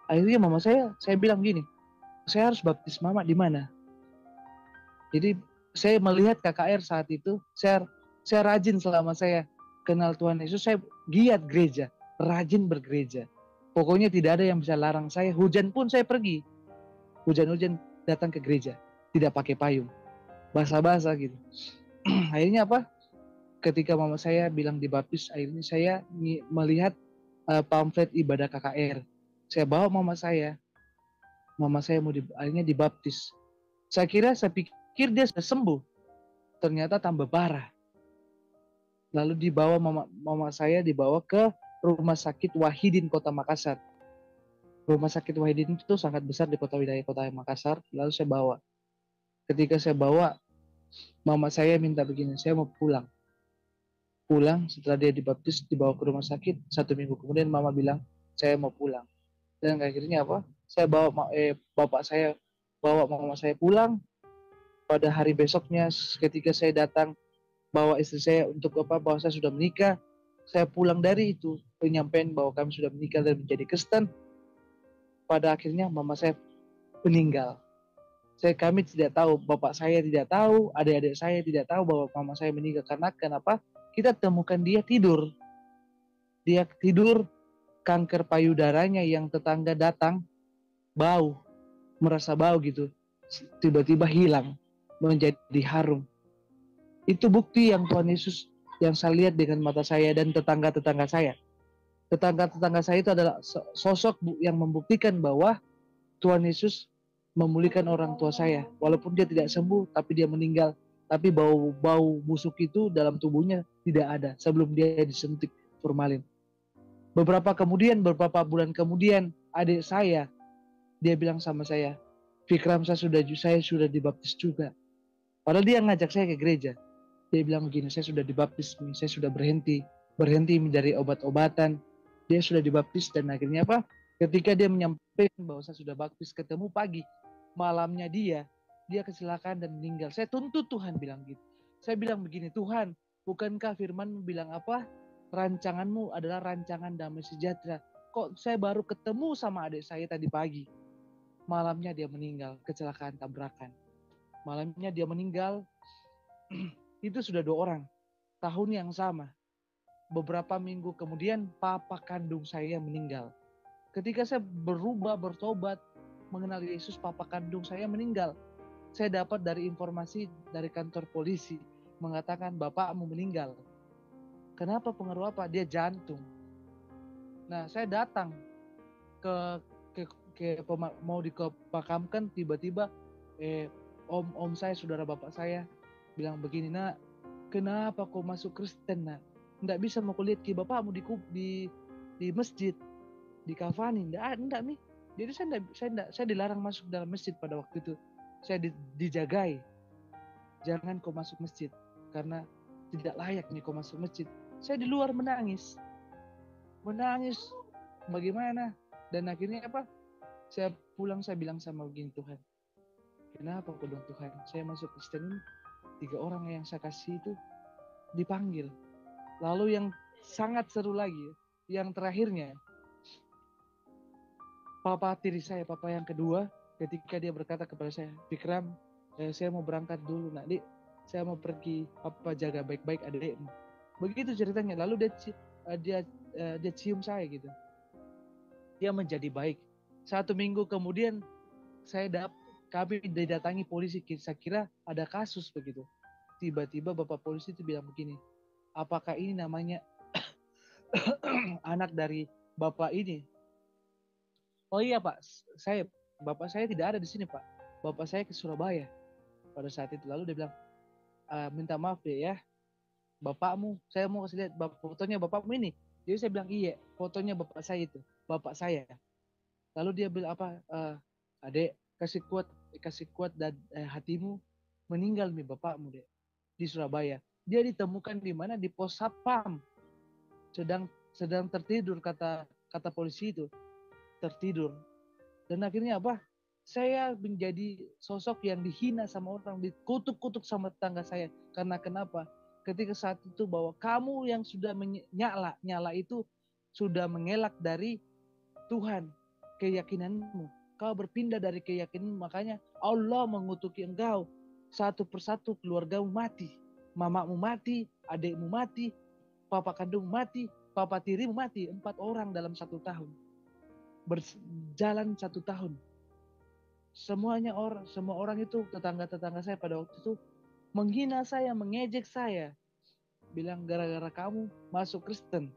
Akhirnya mama saya bilang gini, saya harus baptis mama di mana? Jadi saya melihat KKR saat itu, saya rajin selama saya kenal Tuhan Yesus, saya giat gereja, rajin bergereja. Pokoknya tidak ada yang bisa larang saya. Hujan pun saya pergi. Hujan-hujan datang ke gereja, tidak pakai payung, basah-basah gitu. Akhirnya apa? Ketika mama saya bilang dibaptis, akhirnya saya melihat pamflet ibadah KKR. Saya bawa mama saya akhirnya dibaptis. Saya pikir dia sudah sembuh, ternyata tambah parah. Lalu mama saya dibawa ke Rumah Sakit Wahidin Kota Makassar. Rumah Sakit Wahidin itu sangat besar di wilayah Kota Makassar. Lalu saya bawa. Ketika saya bawa, mama saya minta begini, saya mau pulang. Pulang setelah dia dibaptis, dibawa ke rumah sakit. 1 minggu kemudian mama bilang, saya mau pulang. Dan akhirnya apa? Bapak saya bawa mama saya pulang. Pada hari besoknya, ketika saya datang bawa istri saya untuk bahwa saya sudah menikah, saya pulang dari itu penyampaian bahwa kami sudah menikah dan menjadi Kristen. Pada akhirnya mama saya meninggal. Kami tidak tahu, bapak saya tidak tahu, adik-adik saya tidak tahu bahwa mama saya meninggal. Karena kenapa? Kita temukan dia tidur, kanker payudaranya yang tetangga datang merasa bau gitu, tiba-tiba hilang menjadi harum. Itu bukti yang Tuhan Yesus yang saya lihat dengan mata saya dan tetangga-tetangga saya. Tetangga-tetangga saya itu adalah sosok yang membuktikan bahwa Tuhan Yesus memulihkan orang tua saya. Walaupun dia tidak sembuh, tapi dia meninggal. Tapi bau busuk itu dalam tubuhnya tidak ada sebelum dia disuntik formalin. Beberapa bulan kemudian, adik saya, dia bilang sama saya, Fikram, saya sudah dibaptis juga. Padahal dia ngajak saya ke gereja. Dia bilang begini, saya sudah dibaptis, saya sudah berhenti menjadi obat-obatan. Dia sudah dibaptis dan akhirnya apa? Ketika dia menyampaikan bahwa saya sudah baptis, ketemu pagi, malamnya dia kecelakaan dan meninggal. Saya tuntut Tuhan bilang gitu. Saya bilang begini, Tuhan, bukankah firman bilang apa? Rancanganmu adalah rancangan damai sejahtera. Kok saya baru ketemu sama adik saya tadi pagi. Malamnya dia meninggal, kecelakaan tabrakan. Malamnya dia meninggal, itu sudah 2 orang, tahun yang sama. Beberapa minggu kemudian papa kandung saya meninggal. Ketika saya bertobat, mengenal Yesus, papa kandung saya meninggal. Saya dapat dari informasi dari kantor polisi, mengatakan bapakmu meninggal. Kenapa? Pengaruh apa? Dia jantung. Nah, saya datang mau dipakamkan, tiba-tiba om saya, saudara bapak saya bilang begini, nak, kenapa kau masuk Kristen, nak? Nggak bisa mau kulihat ki bapakmu di masjid, di kafani. Nggak mi. Jadi saya dilarang masuk dalam masjid pada waktu itu. Saya dijagai, jangan kau masuk masjid karena tidak layak nih kau masuk masjid. Saya di luar menangis bagaimana, dan akhirnya apa? Saya pulang, saya bilang sama begini, Tuhan, kenapa kau dong Tuhan, saya masuk Kristen ini 3 orang yang saya kasih itu dipanggil. Lalu yang sangat seru lagi, yang terakhirnya, papa tiri saya, papa yang kedua, ketika dia berkata kepada saya, Fikram, saya mau berangkat dulu, nak, Dik, saya mau pergi, papa jaga baik-baik adikmu. Begitu ceritanya. Lalu dia cium saya gitu. Dia menjadi baik. 1 minggu kemudian kami didatangi polisi, saya kira ada kasus begitu. Tiba-tiba bapak polisi itu bilang begini, apakah ini namanya anak dari bapak ini? Oh iya Pak, bapak saya tidak ada di sini Pak. Bapak saya ke Surabaya pada saat itu. Lalu dia bilang, minta maaf deh ya, bapakmu, saya mau kasih lihat fotonya bapakmu ini. Jadi saya bilang, iya, fotonya bapak saya itu, bapak saya. Lalu dia bilang apa, adek, kasih kuat dan hatimu, meninggal nih bapakmu deh di Surabaya. Dia ditemukan di mana? Di pos satpam, sedang tertidur, kata polisi itu, tertidur. Dan akhirnya apa? Saya menjadi sosok yang dihina sama orang, dikutuk-kutuk sama tetangga saya. Karena kenapa? Ketika saat itu bahwa kamu yang sudah nyala itu sudah mengelak dari Tuhan, keyakinanmu. Kau berpindah dari keyakinan, makanya Allah mengutuki engkau. Satu persatu keluargamu mati. Mamamu mati, adikmu mati, papa kandung mati, papa tirimu mati. 4 orang dalam 1 tahun. Berjalan 1 tahun. Semua orang itu, tetangga-tetangga saya pada waktu itu menghina saya, mengejek saya. Bilang gara-gara kamu masuk Kristen.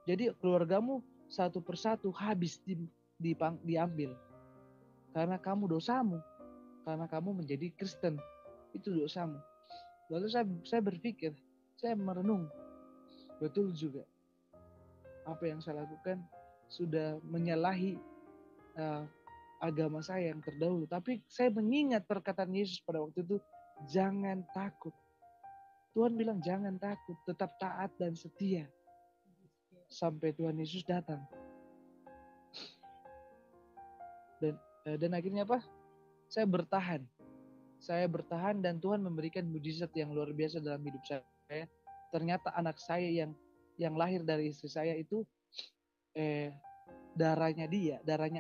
Jadi keluargamu satu persatu habis diambil. Karena kamu dosamu. Karena kamu menjadi Kristen. Itu dosamu. Lalu saya berpikir, saya merenung. Betul juga. Apa yang saya lakukan sudah menyalahi agama saya yang terdahulu. Tapi saya mengingat perkataan Yesus pada waktu itu, jangan takut. Tuhan bilang jangan takut, tetap taat dan setia. Sampai Tuhan Yesus datang. Dan akhirnya apa? Saya bertahan dan Tuhan memberikan mujizat yang luar biasa dalam hidup saya. Ternyata anak saya yang lahir dari istri saya itu darahnya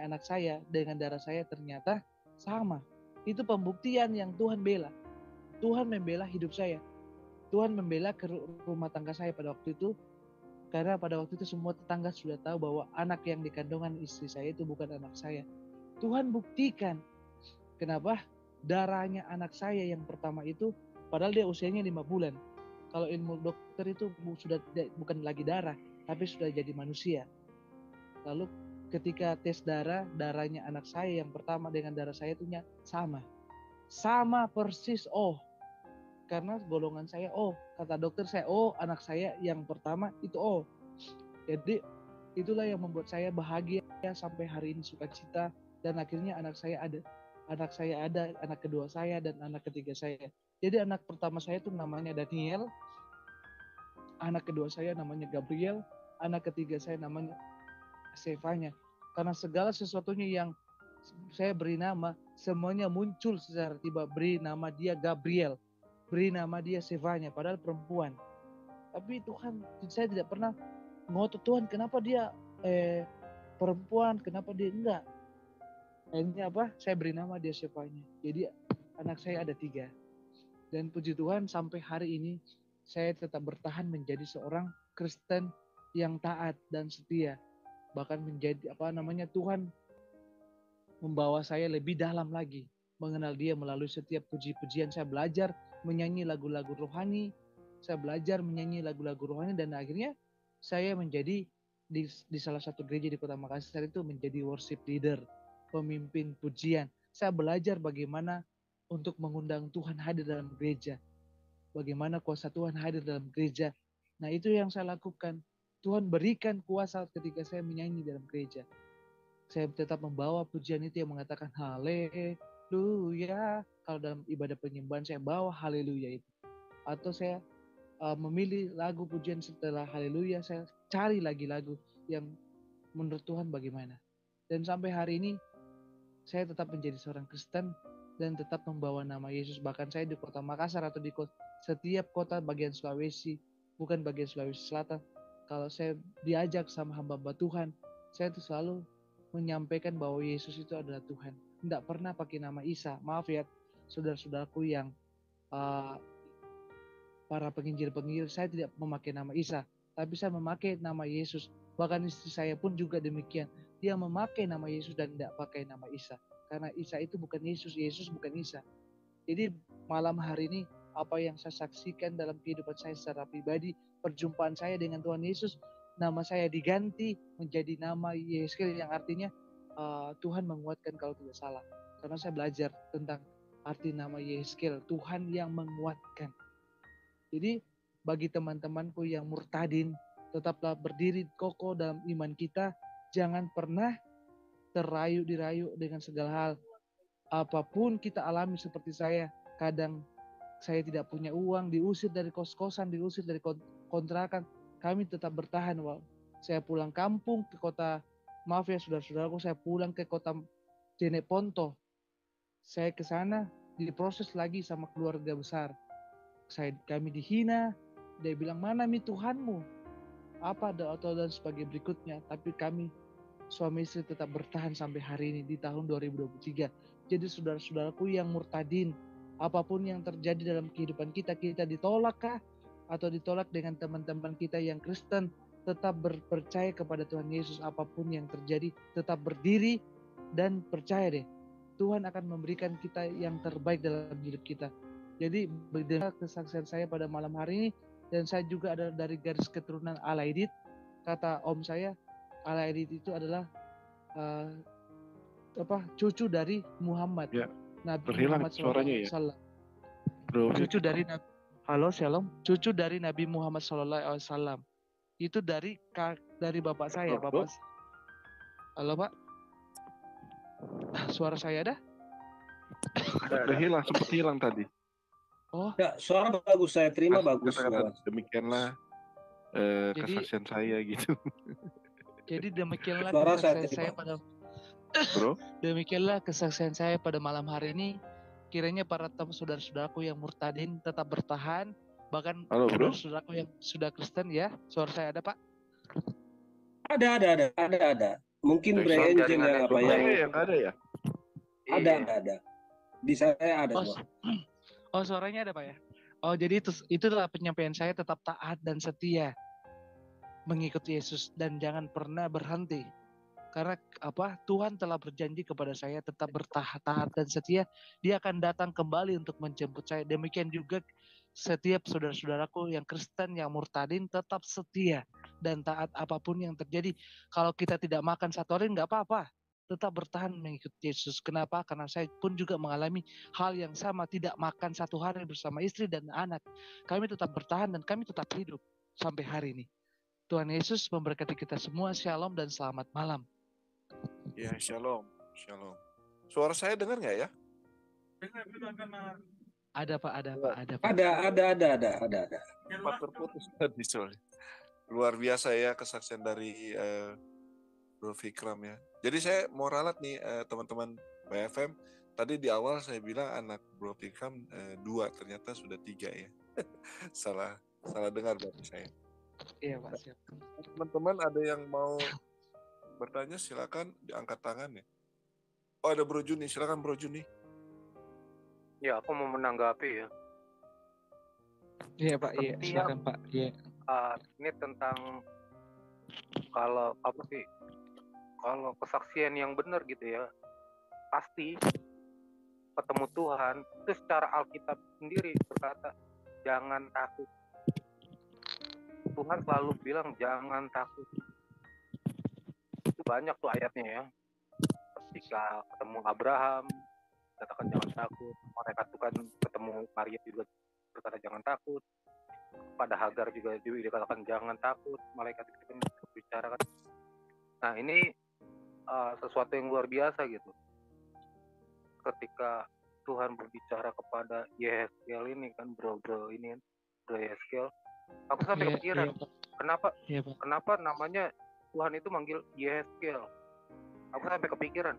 anak saya dengan darah saya ternyata sama. Itu pembuktian yang Tuhan bela. Tuhan membela hidup saya. Tuhan membela ke rumah tangga saya pada waktu itu. Karena pada waktu itu semua tetangga sudah tahu bahwa anak yang dikandungan istri saya itu bukan anak saya. Tuhan buktikan. Kenapa? Darahnya anak saya yang pertama itu, padahal dia usianya 5 bulan. Kalau ilmu dokter itu sudah bukan lagi darah, tapi sudah jadi manusia. Lalu ketika tes darahnya anak saya yang pertama dengan darah saya itu sama. Sama persis karena golongan saya kata dokter saya anak saya yang pertama itu jadi itulah yang membuat saya bahagia sampai hari ini, sukacita, dan akhirnya anak saya ada anak kedua saya dan anak ketiga saya. Jadi anak pertama saya itu namanya Daniel, anak kedua saya namanya Gabriel, anak ketiga saya namanya Sevanya. Karena segala sesuatunya yang saya beri nama, semuanya muncul secara tiba. Beri nama dia Gabriel, beri nama dia Sevanya, padahal perempuan. Tapi Tuhan, saya tidak pernah ngotot, Tuhan kenapa dia perempuan, kenapa dia enggak. Akhirnya apa? Saya beri nama dia Sevanya. Jadi anak saya ada 3. Dan puji Tuhan sampai hari ini saya tetap bertahan menjadi seorang Kristen yang taat dan setia. Bahkan menjadi Tuhan membawa saya lebih dalam lagi mengenal dia melalui setiap puji-pujian. Saya belajar menyanyi lagu-lagu rohani, saya belajar menyanyi lagu-lagu rohani, dan akhirnya saya menjadi di salah satu gereja di Kota Makassar itu menjadi worship leader, pemimpin pujian. Saya belajar bagaimana untuk mengundang Tuhan hadir dalam gereja, bagaimana kuasa Tuhan hadir dalam gereja. Nah itu yang saya lakukan. Tuhan berikan kuasa ketika saya menyanyi dalam gereja. Saya tetap membawa pujian itu yang mengatakan haleluya. Kalau dalam ibadah penyembahan saya bawa haleluya itu. Atau saya memilih lagu pujian setelah haleluya, saya cari lagi lagu yang menurut Tuhan bagaimana. Dan sampai hari ini saya tetap menjadi seorang Kristen dan tetap membawa nama Yesus. Bahkan saya di Kota Makassar atau di setiap kota bagian Sulawesi, bukan bagian Sulawesi Selatan, kalau saya diajak sama hamba-hamba Tuhan, saya tuh selalu menyampaikan bahwa Yesus itu adalah Tuhan. Tidak pernah pakai nama Isa. Maaf ya saudara-saudaraku yang para penginjil-penginjil, saya tidak memakai nama Isa, tapi saya memakai nama Yesus. Bahkan istri saya pun juga demikian. Dia memakai nama Yesus dan tidak pakai nama Isa. Karena Isa itu bukan Yesus, Yesus bukan Isa. Jadi malam hari ini apa yang saya saksikan dalam kehidupan saya secara pribadi, perjumpaan saya dengan Tuhan Yesus, nama saya diganti menjadi nama Yeskel yang artinya Tuhan menguatkan kalau tidak salah. Karena saya belajar tentang arti nama Yeskel, Tuhan yang menguatkan. Jadi bagi teman-temanku yang murtadin, tetaplah berdiri kokoh dalam iman kita. Jangan pernah dirayu dengan segala hal. Apapun kita alami seperti saya, kadang saya tidak punya uang, diusir dari kos-kosan, diusir dari kontrakan, kami tetap bertahan. Saya pulang kampung ke Kota maaf ya saudara-saudaraku, saya pulang ke kota Jeneponto. Saya ke sana diproses lagi sama keluarga besar. Kami dihina. Dia bilang, mana mi Tuhanmu? Apa atau dan sebagai berikutnya. Tapi kami suami istri tetap bertahan sampai hari ini di tahun 2023. Jadi saudara-saudaraku yang murtadin, apapun yang terjadi dalam kehidupan kita ditolak kah? Atau ditolak dengan teman-teman kita yang Kristen, tetap percaya kepada Tuhan Yesus. Apapun yang terjadi, tetap berdiri dan percaya deh. Tuhan akan memberikan kita yang terbaik dalam hidup kita. Jadi berdasarkan kesaksian saya pada malam hari ini, dan saya juga ada dari garis keturunan Alaidit. Kata om saya, Alaidit itu adalah cucu dari Muhammad. Ya, Nabi terhilang Muhammad suaranya ya. SAW. Bro, Cucu dari Halo, Shalom. Cucu dari Nabi Muhammad SAW. Itu dari bapak saya, bro. Halo, Pak. Suara saya ada? Udah hilang, sempat hilang tadi. Oh. Ya, suara bagus, saya terima bagus. Demikianlah kesaksian saya gitu. Jadi demikianlah kesaksian saya pada Bro. Demikianlah kesaksian saya pada malam hari ini. Kiranya para saudara-saudaraku yang murtadin tetap bertahan, bahkan saudara-saudaraku yang sudah Kristen ya. Suara saya ada, Pak? Ada. Mungkin Brian yang apa yang ada ya? Ada. Di saya ada. Oh, suaranya ada, Pak ya? Oh, jadi itulah penyampaian saya, tetap taat dan setia mengikuti Yesus dan jangan pernah berhenti. Karena Tuhan telah berjanji kepada saya tetap bertaat dan setia. Dia akan datang kembali untuk menjemput saya. Demikian juga setiap saudara-saudaraku yang Kristen, yang murtadin, tetap setia dan taat apapun yang terjadi. Kalau kita tidak makan satu hari nggak apa-apa. Tetap bertahan mengikuti Yesus. Kenapa? Karena saya pun juga mengalami hal yang sama. Tidak makan satu hari bersama istri dan anak. Kami tetap bertahan dan kami tetap hidup sampai hari ini. Tuhan Yesus memberkati kita semua. Shalom dan selamat malam. Ya, shalom. Suara saya dengar nggak ya? Ada, Pak. Ada. Sempat terputus tadi soalnya. Luar biasa ya kesaksian dari Bro Vikram ya. Jadi saya mau ralat nih teman-teman BFM. Tadi di awal saya bilang anak Bro Vikram 2, ternyata sudah 3 ya. salah dengar berarti saya. Iya, Pak. Siap. Teman-teman ada yang mau bertanya, silakan diangkat tangan ya. Oh, ada Bro Juni, silakan Bro Juni. Ya, aku mau menanggapi ya. Iya, Pak. Iya, silakan Pak. Iya. Ini tentang kalau kesaksian yang benar gitu ya, pasti ketemu Tuhan itu secara Alkitab sendiri berkata jangan takut. Tuhan selalu bilang jangan takut. Itu banyak tuh ayatnya ya. Ketika ketemu Abraham katakan jangan takut. Mereka Tuhan ketemu Maria juga berkata jangan takut. Pada Hagar juga dikatakan jangan takut. Malaikat itu berbicara kan. Nah ini sesuatu yang luar biasa gitu. Ketika Tuhan berbicara kepada Yehezkiel ini kan bro ini bro Yehezkiel, aku sampai kepikiran kenapa namanya Tuhan itu manggil Yehezkiel. Aku sampai kepikiran,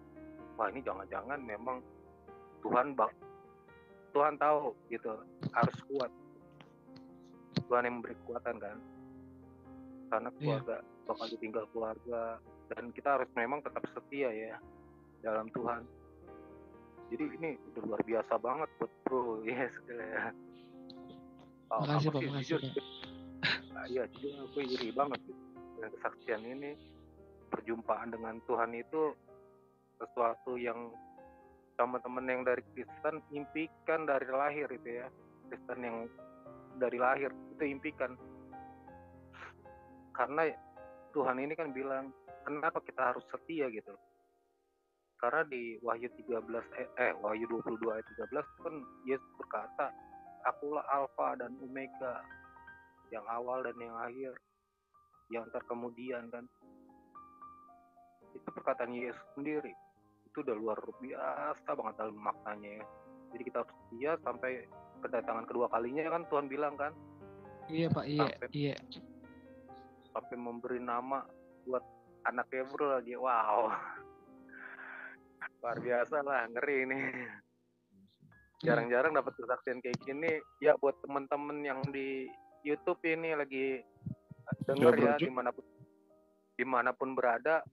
wah ini jangan-jangan memang Tuhan tahu gitu harus kuat. Tuhan yang memberi kekuatan kan, karena keluarga bakal ditinggal keluarga dan kita harus memang tetap setia ya dalam Tuhan. Jadi ini udah luar biasa banget buat bro Yehezkiel ya. Makasih Pak, makasih Pak. Iya, jujur aku iri banget gitu. Dengan kesaksian ini, perjumpaan dengan Tuhan itu sesuatu yang teman-teman yang dari Kristen impikan dari lahir itu ya. Kristen yang dari lahir itu impikan. Karena Tuhan ini kan bilang, kenapa kita harus setia gitu. Karena di Wahyu 22 ayat 13 kan Yesus berkata, akulah Alfa dan Omega, yang awal dan yang akhir, yang terkemudian kan. Itu perkataan Yesus sendiri. Itu udah luar biasa banget dalam maknanya ya. Jadi kita harus setia sampai kedatangan kedua kalinya kan Tuhan bilang kan. Iya Pak, iya. Sampai memberi nama buat anaknya bro lagi wow. Luar biasa lah, ngeri nih. Jarang-jarang dapat kesaksian kayak gini. Ya buat temen-temen yang di YouTube ini lagi denger ya, dimanapun berada,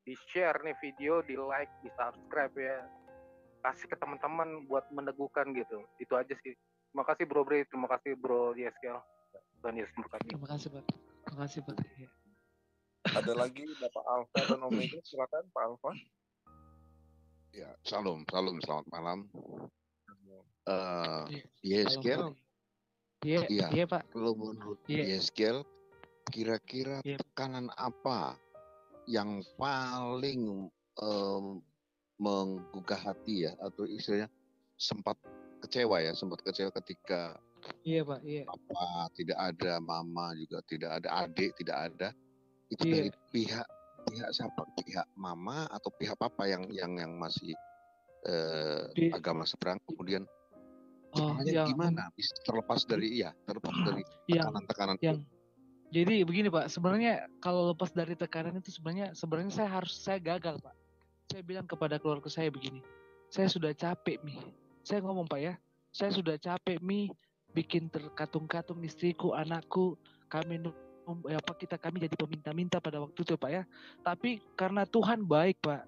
di share nih video, di like, di subscribe ya, kasih ke teman-teman buat meneguhkan gitu. Itu aja sih. Terima kasih bro Bre, terima kasih bro Yeskel. Tuhan Yesus memberkati. Terima kasih Pak. Terima kasih Pak. Ada lagi Bapak Alfa dan Omega, silakan Pak Alfa. Ya, salam, selamat malam. Yeskel. Iya Pak. Kalau menurut Yeskel, kira-kira tekanan apa yang paling menggugah hati ya, atau istilahnya sempat kecewa ketika Pak. Papa tidak ada, mama juga tidak ada, adik tidak ada. Itu dari pihak siapa? Pihak mama atau pihak papa yang masih agama seberang, kemudian gimana bisa terlepas dari tekanan-tekanan itu. Jadi begini Pak, sebenarnya kalau lepas dari tekanan itu sebenarnya saya gagal Pak. Saya bilang kepada keluarga saya begini, saya sudah capek saya ngomong Pak ya, saya sudah capek bikin terkatung-katung istriku, anakku, kami jadi peminta-minta pada waktu itu Pak ya. Tapi karena Tuhan baik Pak,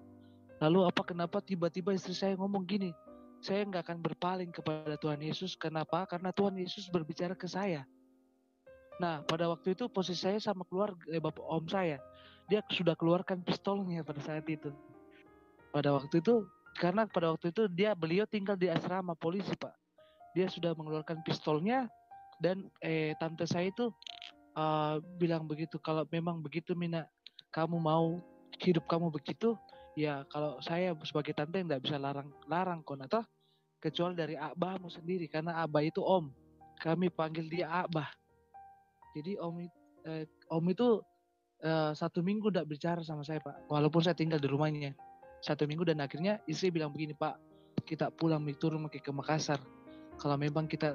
lalu kenapa tiba-tiba istri saya ngomong gini, saya nggak akan berpaling kepada Tuhan Yesus. Kenapa? Karena Tuhan Yesus berbicara ke saya. Nah pada waktu itu posisi saya sama keluarga bapak om saya, dia sudah keluarkan pistolnya pada saat itu. Pada waktu itu beliau tinggal di asrama polisi Pak. Dia sudah mengeluarkan pistolnya dan tante saya itu bilang begitu, kalau memang begitu Mina, kamu mau hidup kamu begitu, ya kalau saya sebagai tante nggak bisa larang kon, atau kecuali dari abahmu sendiri, karena abah itu om, kami panggil dia abah. Jadi om itu 1 minggu tidak bicara sama saya Pak, walaupun saya tinggal di rumahnya 1 minggu, dan akhirnya istri bilang begini, Pak, kita pulang turun ke Makassar. Kalau memang kita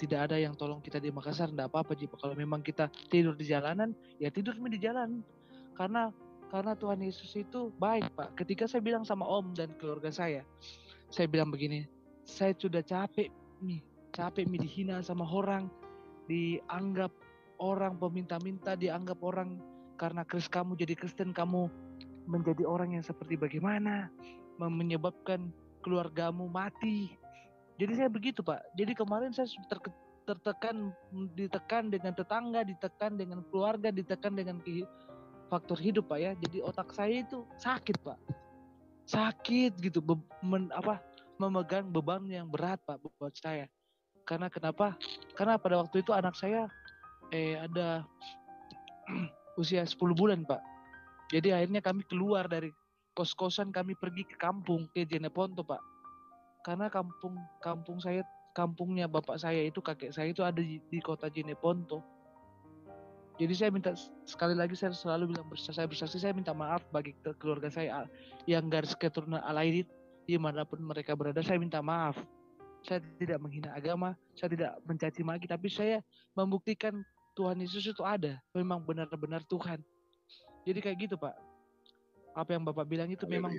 tidak ada yang tolong kita di Makassar, enggak apa-apa Ji. Kalau memang kita tidur di jalanan, ya tidur di jalan. Karena Tuhan Yesus itu baik Pak. Ketika saya bilang sama om dan keluarga saya bilang begini, saya sudah capek dihina sama orang, dianggap orang peminta-minta, dianggap orang karena kamu jadi Kristen, kamu menjadi orang yang seperti bagaimana, menyebabkan keluargamu mati. Jadi saya begitu Pak. Jadi kemarin saya ditekan dengan tetangga, ditekan dengan keluarga, ditekan dengan faktor hidup Pak ya. Jadi otak saya itu sakit Pak. Sakit gitu, memegang beban yang berat Pak buat saya. Karena kenapa? Karena pada waktu itu anak saya ada usia 10 bulan Pak. Jadi akhirnya kami keluar dari kos-kosan, kami pergi ke kampung, ke Jeneponto Pak. Karena kampungnya bapak saya itu, kakek saya itu ada di kota Jeneponto. Jadi saya minta, sekali lagi saya selalu bilang, saya bersaksi, saya minta maaf bagi keluarga saya yang garis keturunan Alaidit, dimanapun mereka berada, saya minta maaf. Saya tidak menghina agama, saya tidak mencaci maki, tapi saya membuktikan Tuhan Yesus itu ada, memang benar-benar Tuhan. Jadi kayak gitu Pak. Apa yang Bapak bilang itu memang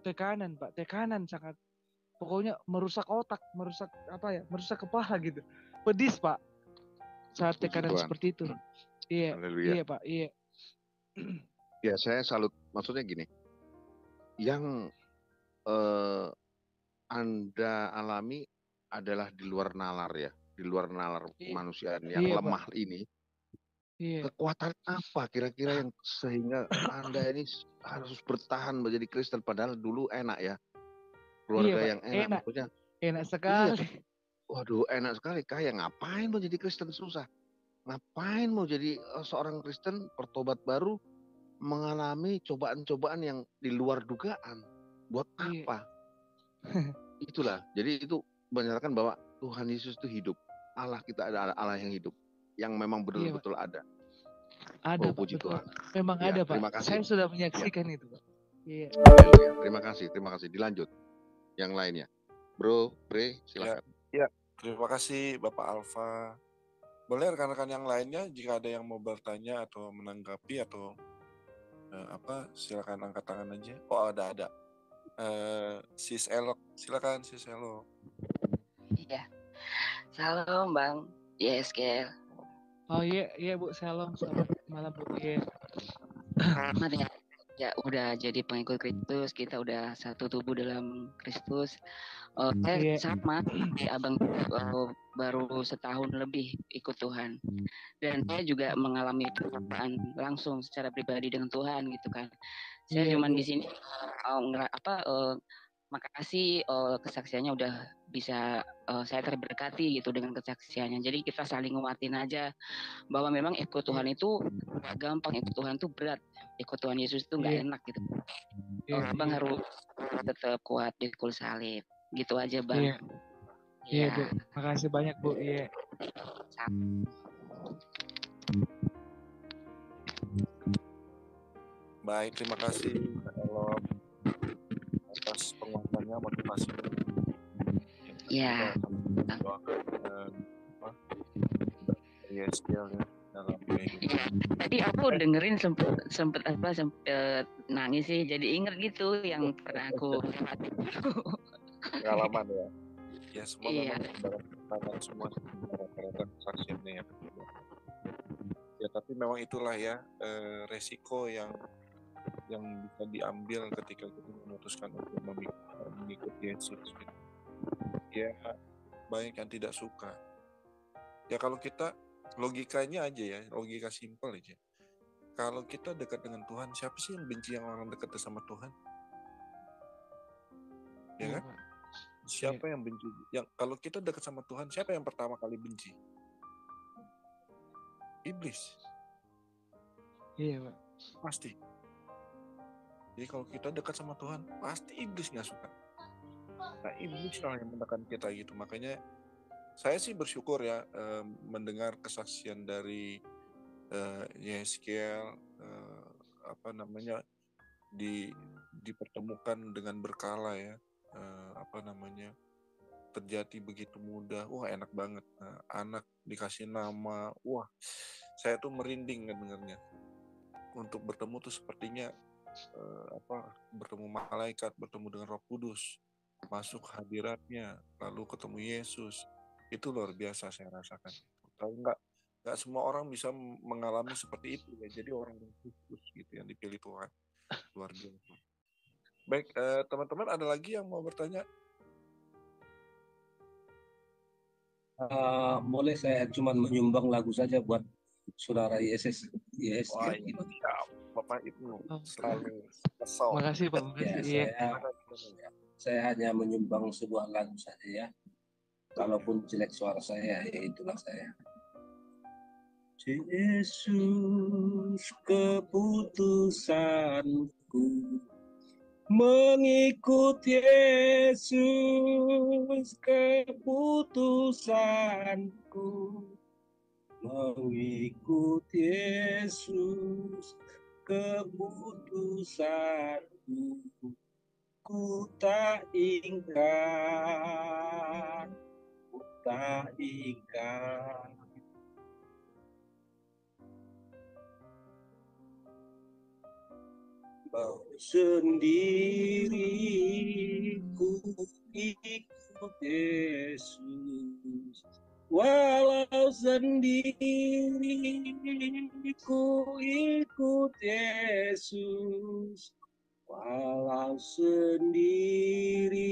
tekanan Pak, tekanan sangat. Pokoknya merusak otak, merusak kepala gitu. Pedis Pak, saat tekanan seperti itu. Iya Pak, iya. Ya saya salut, maksudnya gini, yang Anda alami adalah di luar nalar ya, di luar nalar kemanusiaan yang lemah Pak. Ini. Kekuatan apa kira-kira yang sehingga Anda ini harus bertahan menjadi Kristen, padahal dulu enak ya? Keluarga yang enak. Maksudnya enak sekali. Waduh, enak sekali. Kayak ngapain mau jadi Kristen susah? Ngapain mau jadi seorang Kristen bertobat baru mengalami cobaan-cobaan yang di luar dugaan? Buat apa? Itulah. Jadi itu menyatakan bahwa Tuhan Yesus itu hidup. Allah kita ada Allah yang hidup, yang memang betul-betul ada. Ada Pak, puji Tuhan. Memang ada Pak. Terima kasih. Saya sudah menyaksikan itu Pak. Iya. Terima kasih. Dilanjut. Yang lainnya, Bro Bre, silakan. Ya, terima kasih Bapak Alfa. Boleh rekan-rekan yang lainnya jika ada yang mau bertanya atau menanggapi atau Silakan angkat tangan aja. Oh, ada. Sis Elok, silakan Sis Elok. Iya. Salam Bang YSKL. Oh iya Bu, shalom malam Bu. Iya. Selamat ya udah jadi pengikut Kristus, kita udah satu tubuh dalam Kristus. Saya sama kayak Abang baru setahun lebih ikut Tuhan, dan saya juga mengalami percobaan langsung secara pribadi dengan Tuhan gitu kan. Saya cuman di sini makasih kesaksiannya udah bisa saya terberkati gitu dengan kesaksiannya. Jadi kita saling nguatin aja bahwa memang ikut Tuhan itu gak gampang, ikut Tuhan itu berat, ikut Tuhan Yesus itu gak enak gitu. Abang harus tetap kuat pikul salib gitu aja Bang. Iya Bu, makasih banyak Bu. Iya. Baik, terima kasih Elok atas penguatannya, motivasinya. Iya. YSKL ya dalam kehidupan. Tadi aku dengerin sempet nangis sih, jadi inget gitu yang pernah aku lewati. Pengalaman ya. Ya semua Iya. memang tantangan semua rata-rata kesaksiannya ya. Ya tapi memang itulah ya resiko yang bisa diambil ketika kita memutuskan untuk mengikuti Yesus. Ya banyak yang tidak suka. Ya kalau kita logikanya aja ya, logika simpel aja. Kalau kita dekat dengan Tuhan, siapa sih yang benci yang orang dekat sama Tuhan? Ya kan? Siapa yang benci? Yang kalau kita dekat sama Tuhan, siapa yang pertama kali benci? Iblis. Iya Pak. Pasti. Jadi kalau kita dekat sama Tuhan, pasti iblis nggak suka. Nah iblis lah yang menekan kita gitu. Makanya saya sih bersyukur ya mendengar kesaksian dari YSKL dipertemukan dengan berkala ya, terjadi begitu mudah. Wah enak banget. Anak dikasih nama, wah saya tuh merinding dengarnya. Untuk bertemu tuh sepertinya bertemu malaikat, bertemu dengan Roh Kudus, masuk hadiratnya, lalu ketemu Yesus. Itu luar biasa saya rasakan. Tapi nggak semua orang bisa mengalami seperti itu ya. Jadi orang yang khusus gitu yang dipilih Tuhan. Luar biasa. Baik, teman-teman ada lagi yang mau bertanya? Boleh saya cuma menyumbang lagu saja buat saudara Yesus. Yes. Wah, iya. Bapak Ibnu selalu kesal. Makasih Pak, makasih. Saya hanya menyumbang sebuah lagu saja ya. Kalaupun jelek suara saya, ya itulah saya. Yesus keputusanku, mengikut Yesus keputusanku, mengikut Yesus keputusanku, ku tak ingkar, ku tak ingkar. Mau sendiri ku ikut Yesus, walau sendiri ku ikut Yesus, walau sendiri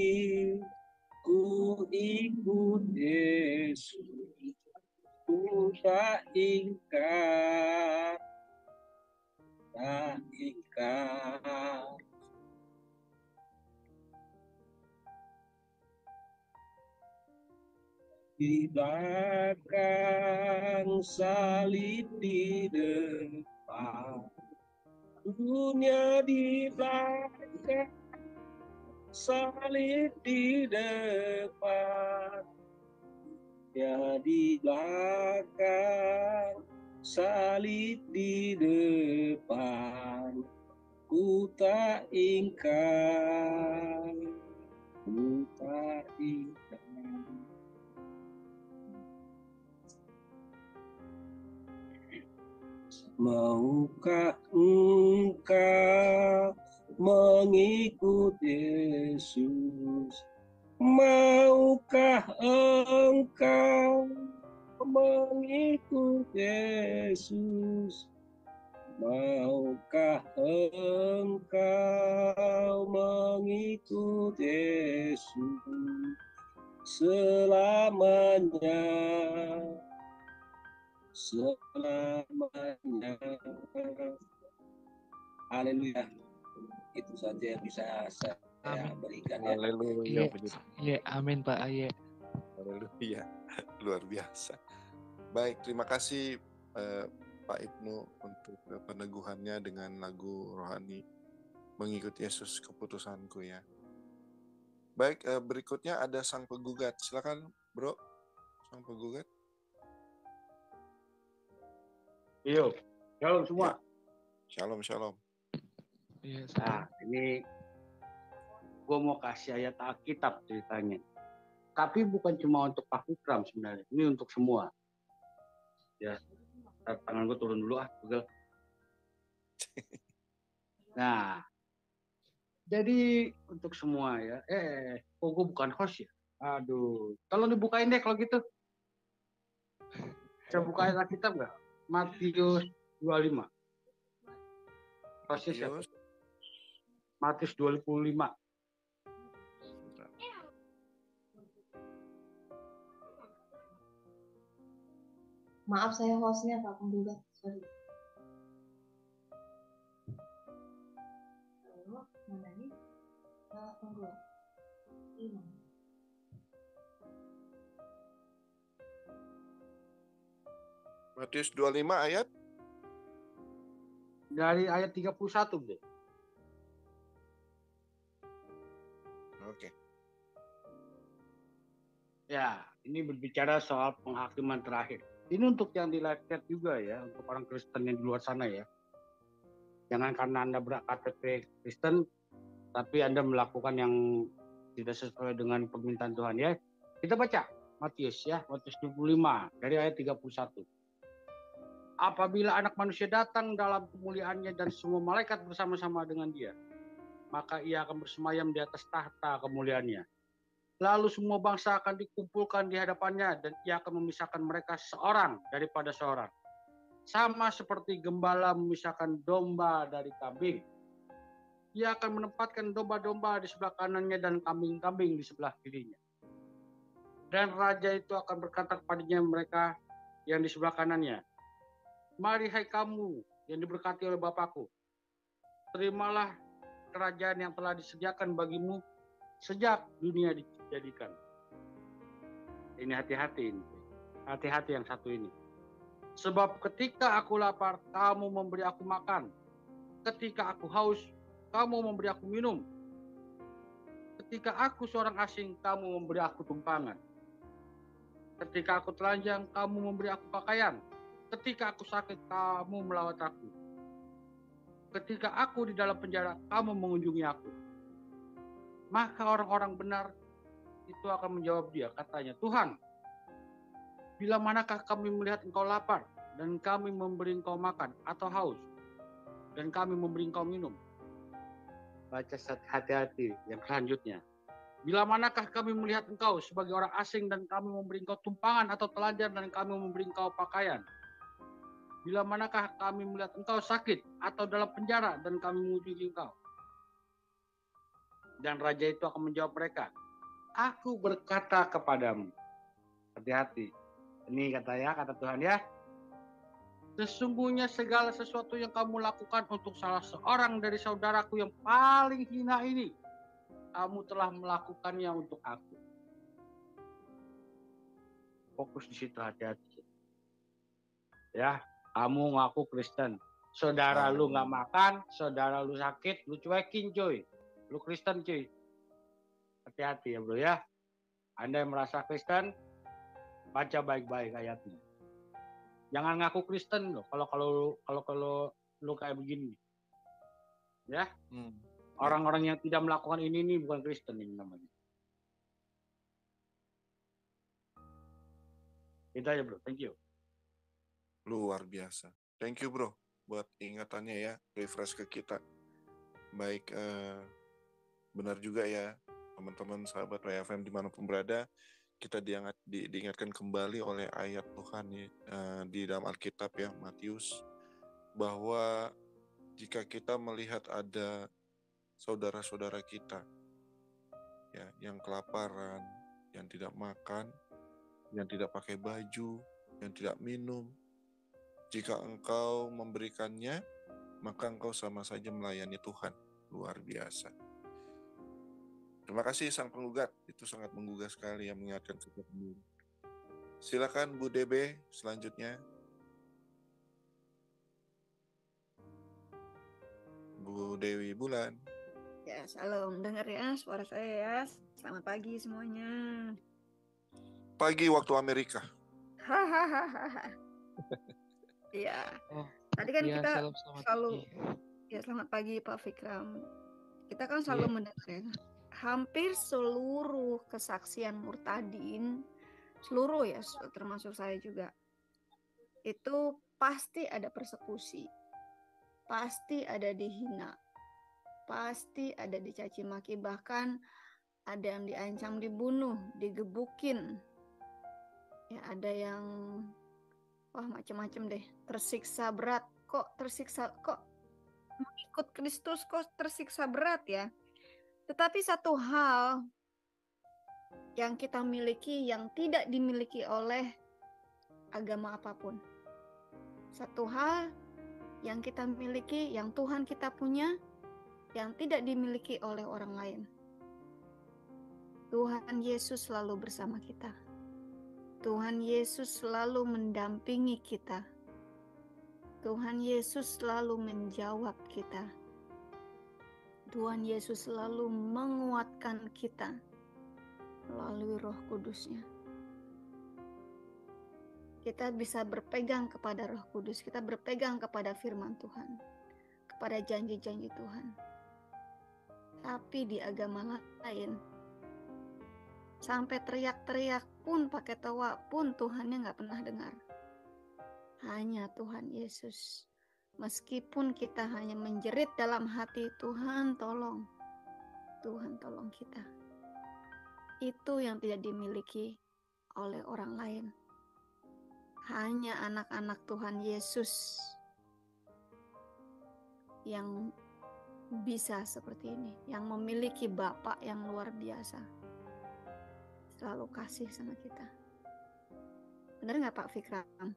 ku ikut Yesus, ku tak ingkar, tak ingkar. Di belakang salib di depan, dunia di belakang salib di depan, ya di belakang salib di depan, ku tak ingkar, ku tak ingkar. Maukah engkau mengikut Yesus? Maukah engkau mengikut Yesus? Maukah engkau mengikut Yesus selamanya? Selamanya. Haleluya. Itu saja yang bisa saya berikan ya. Haleluya. Iya, amin Pak. Iya. Haleluya. Luar biasa. Baik, terima kasih Pak Ibnu untuk peneguhannya dengan lagu rohani Mengikut Yesus Keputusanku ya. Baik, berikutnya ada sang penggugat. Silakan, Bro. Sang penggugat. Yo, shalom semua. Ya. Shalom, shalom. Iya, Nah, ini gue mau kasih ayat Alkitab ceritanya. Tapi bukan cuma untuk Pak Fikram sebenarnya. Ini untuk semua. Ya, tangan gue turun dulu pegel. Nah, jadi untuk semua ya. Kok gue bukan host ya? Aduh, tolong dibukain deh kalau gitu. Saya buka ayat Alkitab nggak? Matius 25. Matius 25. Maaf, saya hostnya Pak Penggugat. Sorry. Mana nih? Pak Penggugat. Ini. Matius 25 ayat? Dari ayat 31 deh. Oke. Ya, ini berbicara soal penghakiman terakhir. Ini untuk yang di live chat juga ya, untuk orang Kristen yang di luar sana ya. Jangan karena Anda berKTP Kristen, tapi Anda melakukan yang tidak sesuai dengan permintaan Tuhan ya. Kita baca Matius ya, Matius 25 dari ayat 31. Apabila anak manusia datang dalam kemuliaannya dan semua malaikat bersama-sama dengan dia, maka ia akan bersemayam di atas tahta kemuliaannya. Lalu semua bangsa akan dikumpulkan di hadapannya dan ia akan memisahkan mereka seorang daripada seorang. Sama seperti gembala memisahkan domba dari kambing. Ia akan menempatkan domba-domba di sebelah kanannya dan kambing-kambing di sebelah kirinya. Dan raja itu akan berkata kepadanya mereka yang di sebelah kanannya, mari hai kamu yang diberkati oleh Bapakku, terimalah kerajaan yang telah disediakan bagimu sejak dunia dijadikan. Ini hati-hati ini. Hati-hati yang satu ini. Sebab ketika aku lapar, kamu memberi aku makan. Ketika aku haus, kamu memberi aku minum. Ketika aku seorang asing, kamu memberi aku tumpangan. Ketika aku telanjang, kamu memberi aku pakaian. Ketika aku sakit, kamu melawat aku. Ketika aku di dalam penjara, kamu mengunjungi aku. Maka orang-orang benar itu akan menjawab dia, katanya, Tuhan, bila manakah kami melihat engkau lapar, dan kami memberi engkau makan, atau haus, dan kami memberi engkau minum? Baca hati-hati yang selanjutnya. Bila manakah kami melihat engkau sebagai orang asing, dan kami memberi engkau tumpangan atau telanjang, dan kami memberi engkau pakaian? Bila manakah kami melihat engkau sakit atau dalam penjara, dan kami mengunjungi engkau? Dan raja itu akan menjawab mereka, aku berkata kepadamu, hati-hati. Ini kata Tuhan ya. Sesungguhnya segala sesuatu yang kamu lakukan untuk salah seorang dari saudaraku yang paling hina ini, kamu telah melakukannya untuk aku. Fokus di situ, hati-hati. Ya, kamu ngaku Kristen. Saudara lu nggak makan, saudara lu sakit, lu cuekin cuy. Lu Kristen cuy. Hati-hati ya bro ya. Anda yang merasa Kristen, baca baik-baik ayatnya. Jangan ngaku Kristen loh kalau lu kayak begini. Ya. Orang-orang yang tidak melakukan ini bukan Kristen ini namanya. Itu aja bro, thank you. Luar biasa. Thank you bro. buat ingatannya ya, refresh ke kita. Baik, benar juga ya teman-teman sahabat WFM dimanapun berada, kita diingatkan kembali oleh ayat Tuhan di dalam Alkitab ya, Matius, bahwa jika kita melihat ada saudara-saudara kita ya yang kelaparan, yang tidak makan, yang tidak pakai baju, yang tidak minum, jika engkau memberikannya, maka engkau sama saja melayani Tuhan. Luar biasa. Terima kasih sang penggugat, itu sangat menggugah sekali yang mengingatkan kita kembali. Silakan Bu DB selanjutnya. Bu Dewi Bulan. Ya, salam dengar ya suara saya ya. Selamat pagi semuanya. Pagi waktu Amerika. Hahaha. Iya. Tadi kan iya, kita selamat selalu pagi. ya selamat pagi Pak Fikram. Kita kan selalu mendengar ya. Hampir seluruh kesaksian murtadin, seluruh ya termasuk saya juga, itu pasti ada persekusi, pasti ada dihina, pasti ada dicaci maki, bahkan ada yang diancam dibunuh, digebukin, ya ada yang wah macam-macam deh, tersiksa berat. Kok mengikut Kristus kok tersiksa berat ya? Tetapi satu hal yang kita miliki yang tidak dimiliki oleh agama apapun. Satu hal yang kita miliki, yang Tuhan kita punya, yang tidak dimiliki oleh orang lain. Tuhan Yesus selalu bersama kita. Tuhan Yesus selalu mendampingi kita. Tuhan Yesus selalu menjawab kita. Tuhan Yesus selalu menguatkan kita melalui Roh Kudus-Nya. Kita bisa berpegang kepada Roh Kudus, kita berpegang kepada firman Tuhan, kepada janji-janji Tuhan. Tapi di agama lain, sampai teriak-teriak pun, pakai tawa pun, Tuhannya nggak pernah dengar. Hanya Tuhan Yesus. Meskipun kita hanya menjerit dalam hati, Tuhan tolong. Tuhan tolong kita. Itu yang tidak dimiliki oleh orang lain. Hanya anak-anak Tuhan Yesus yang bisa seperti ini. Yang memiliki Bapa yang luar biasa. Selalu kasih sama kita. Benar nggak Pak Fikram?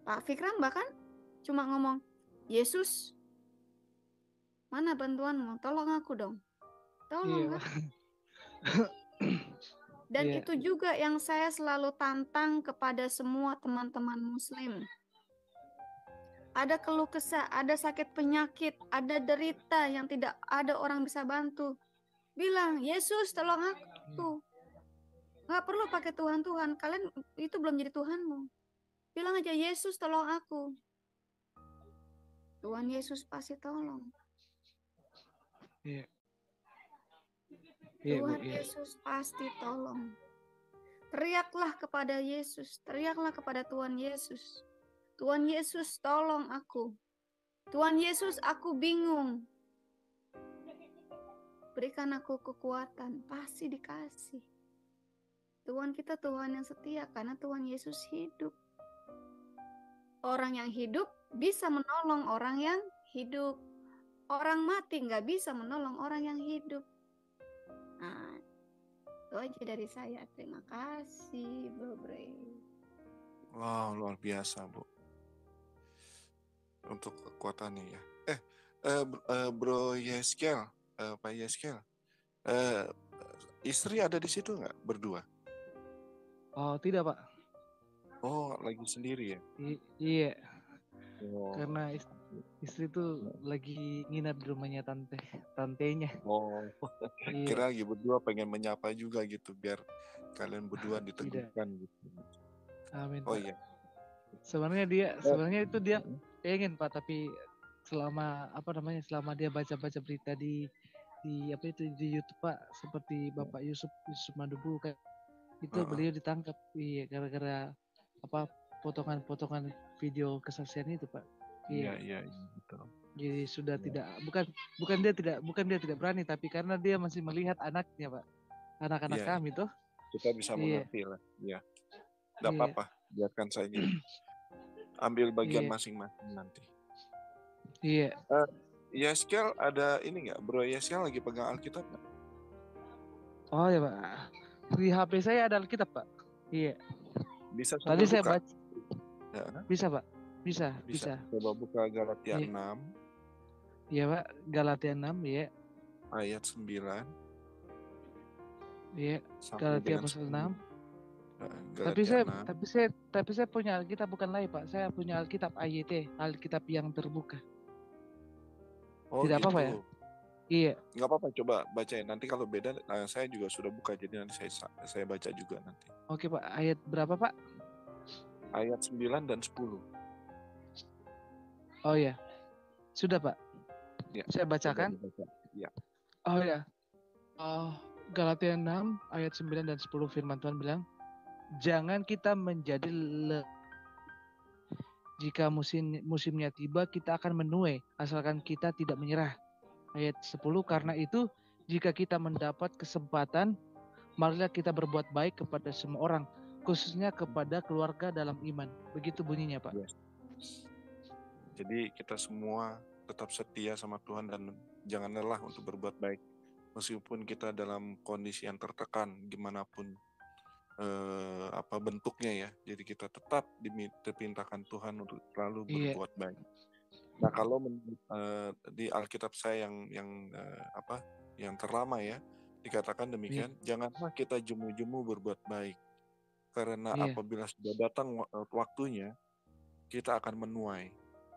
Pak Fikram bahkan cuma ngomong, Yesus, mana bantuanmu? Tolong aku dong. Tolong kan? Dan itu juga yang saya selalu tantang kepada semua teman-teman muslim. Ada keluh kesah, ada sakit penyakit, ada derita yang tidak ada orang bisa bantu. Bilang, Yesus tolong aku. Nggak perlu pakai Tuhan-Tuhan, kalian itu belum jadi Tuhanmu. Bilang aja, Yesus tolong aku. Tuhan Yesus pasti tolong. Tuhan Yesus pasti tolong. Teriaklah kepada Yesus, teriaklah kepada Tuhan Yesus. Tuhan Yesus tolong aku. Tuhan Yesus aku bingung. Berikan aku kekuatan, pasti dikasih. Tuhan kita Tuhan yang setia karena Tuhan Yesus hidup. Orang yang hidup bisa menolong orang yang hidup. Orang mati nggak bisa menolong orang yang hidup. Nah, itu aja dari saya. Terima kasih, Bro Bre. Wow, luar biasa, Bu. Untuk kekuatannya ya. Bro Yeskel, Pak Yeskel, istri ada di situ nggak berdua? Oh, tidak, Pak. Oh, lagi sendiri ya? Iya. Oh. Karena istri tuh lagi nginap di rumahnya tantenya. Oh, kira lagi berdua pengen menyapa juga gitu biar kalian berdua diteguhkan gitu. Amin. Oh Pak. iya. Sebenarnya itu dia pengen Pak, tapi selama selama dia baca-baca berita di YouTube Pak, seperti Bapak Yusuf Mandubu kayak itu beliau ditangkap gara-gara potongan-potongan video kesaksian itu Pak. Iya, betul. Jadi sudah Iya. tidak bukan dia tidak berani, tapi karena dia masih melihat anaknya, Pak. Anak-anak Iya, kami tuh. kita bisa Iya. mengerti lah. Iya. Nggak Iya. apa-apa, biarkan saja. Ambil bagian Iya. masing-masing nanti. Iya. Yeskel ada ini nggak? Bro Yeskel lagi pegang Alkitab nggak? Oh ya, Pak. Di HP saya ada Alkitab, Pak. Iya. Bisa Tadi sambil saya buka. baca. Ya. Bisa, Pak. Bisa. Coba buka Galatia Iya. 6 Iya, Pak. Galatia 6 ya. ayat 9. Iya. Sampai Galatia dengan pasal 10. 6. Galatia 6. Tapi saya punya Alkitab bukan lain, Pak. Saya punya Alkitab AYT, Alkitab yang terbuka. Oh, Tidak gitu. apa-apa ya? Iya. Nggak apa-apa, coba bacain. Nanti kalau beda, saya juga sudah buka, jadi nanti saya baca juga nanti. Oke, Pak. Ayat berapa, Pak? Ayat 9 dan 10. Oh ya. Sudah, Pak. Ya. Saya bacakan. Ya. Oh ya. Galatia 6 ayat 9 dan 10 firman Tuhan bilang, jangan kita menjadi jika musimnya tiba kita akan menuai asalkan kita tidak menyerah. Ayat 10, karena itu jika kita mendapat kesempatan marilah kita berbuat baik kepada semua orang, khususnya kepada keluarga dalam iman. Begitu bunyinya, Pak. Yes. Jadi kita semua tetap setia sama Tuhan dan jangan lelah untuk berbuat baik. Meskipun kita dalam kondisi yang tertekan, gimana pun bentuknya ya. Jadi kita tetap diperintahkan Tuhan untuk selalu berbuat baik. Nah, kalau di Alkitab saya yang terlama ya, dikatakan demikian, janganlah kita jemu-jemu berbuat baik. Karena apabila sudah datang waktunya, kita akan menuai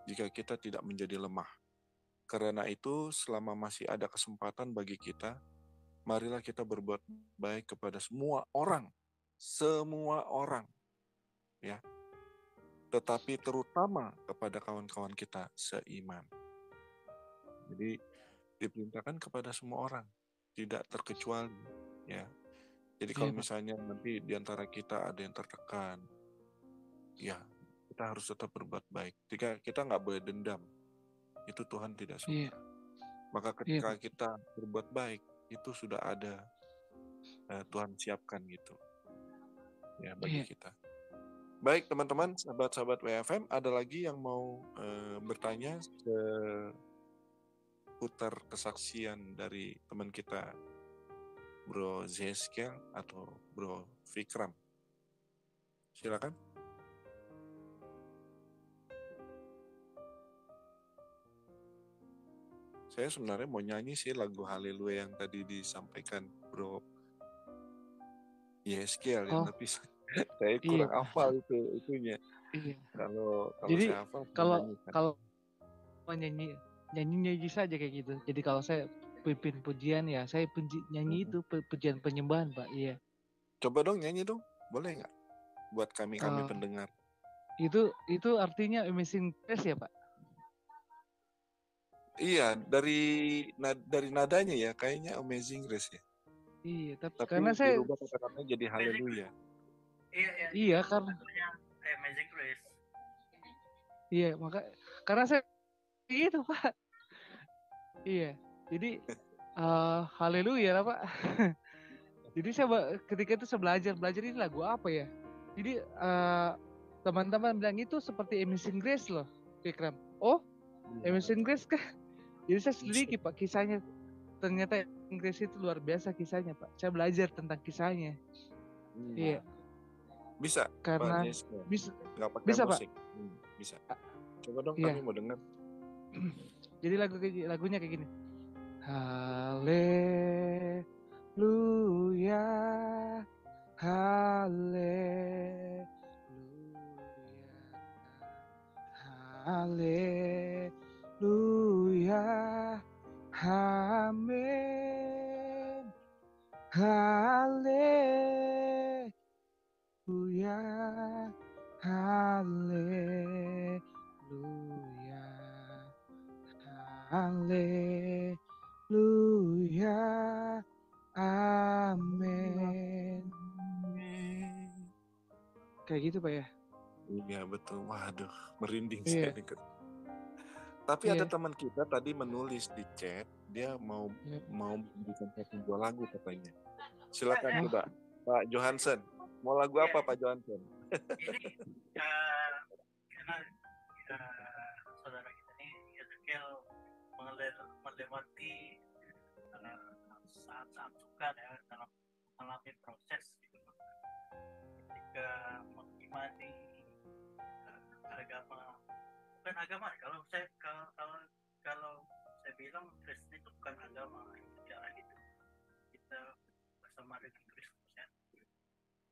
jika kita tidak menjadi lemah. Karena itu, selama masih ada kesempatan bagi kita, marilah kita berbuat baik kepada semua orang, ya. Tetapi terutama kepada kawan-kawan kita seiman. Jadi diperintahkan kepada semua orang, tidak terkecuali, ya. Jadi kalau misalnya nanti di antara kita ada yang tertekan, ya kita harus tetap berbuat baik. Jika kita nggak boleh dendam, itu Tuhan tidak suka. Maka ketika kita berbuat baik, itu sudah ada Tuhan siapkan gitu, ya bagi kita. Baik teman-teman, sahabat-sahabat WFM, ada lagi yang mau bertanya seputar kesaksian dari teman kita Bro Zeskel atau Bro Fikram? Silakan. Saya sebenarnya mau nyanyi sih lagu Haleluya yang tadi disampaikan Bro Yeskel ya, tapi saya kurang hafal itunya. Kalau jadi saya hafal, kalau nyanyi saja kayak gitu. Jadi kalau saya pimpin pujian ya, saya nyanyi itu pujian penyembahan, Pak. Iya. Coba dong nyanyi dong, boleh nggak? Buat kami pendengar. Itu artinya Amazing Grace ya, Pak? Iya, dari nadanya ya, kayaknya Amazing Grace ya. Iya, tapi karena saya dirubah kata-katanya jadi Haleluya. Iya, karena Amazing Grace. Iya, karena saya gitu, Pak. Iya, jadi Haleluya lah, Pak. Jadi ketika itu saya belajar ini lagu apa ya. Jadi teman-teman bilang itu seperti Amazing Grace loh, Fikram. Oh, Amazing Grace kah? Jadi saya selidiki, Pak, kisahnya. Ternyata Grace itu luar biasa kisahnya, Pak. Saya belajar tentang kisahnya. Iya. Bisa. Karena bisa. Nggak pakai bisa, musik. Pak. Bisa. Coba dong, kami mau dengar. Jadi lagunya kayak gini. Haleluya, haleluya, haleluya, amin, haleluya, haleluya, haleluya, amin. Kayak gitu, Pak ya? Iya betul. Waduh, merinding Iya. saya nih. Tapi ada Iya. teman kita tadi menulis di chat, dia mau Iya. bikin satu buah lagu katanya. Silakan Oh. coba, Pak Johansen. Mau lagu apa Pak Johansen? Ini karena saudara kita ini Ezekiel melewati saat-saat sukar ya dalam mengalami proses gitu, ketika mengimani agama, bukan agama. Kalau saya bilang Kristen itu bukan agama, yang bicara gitu, kita bersama dengan Kristus ya.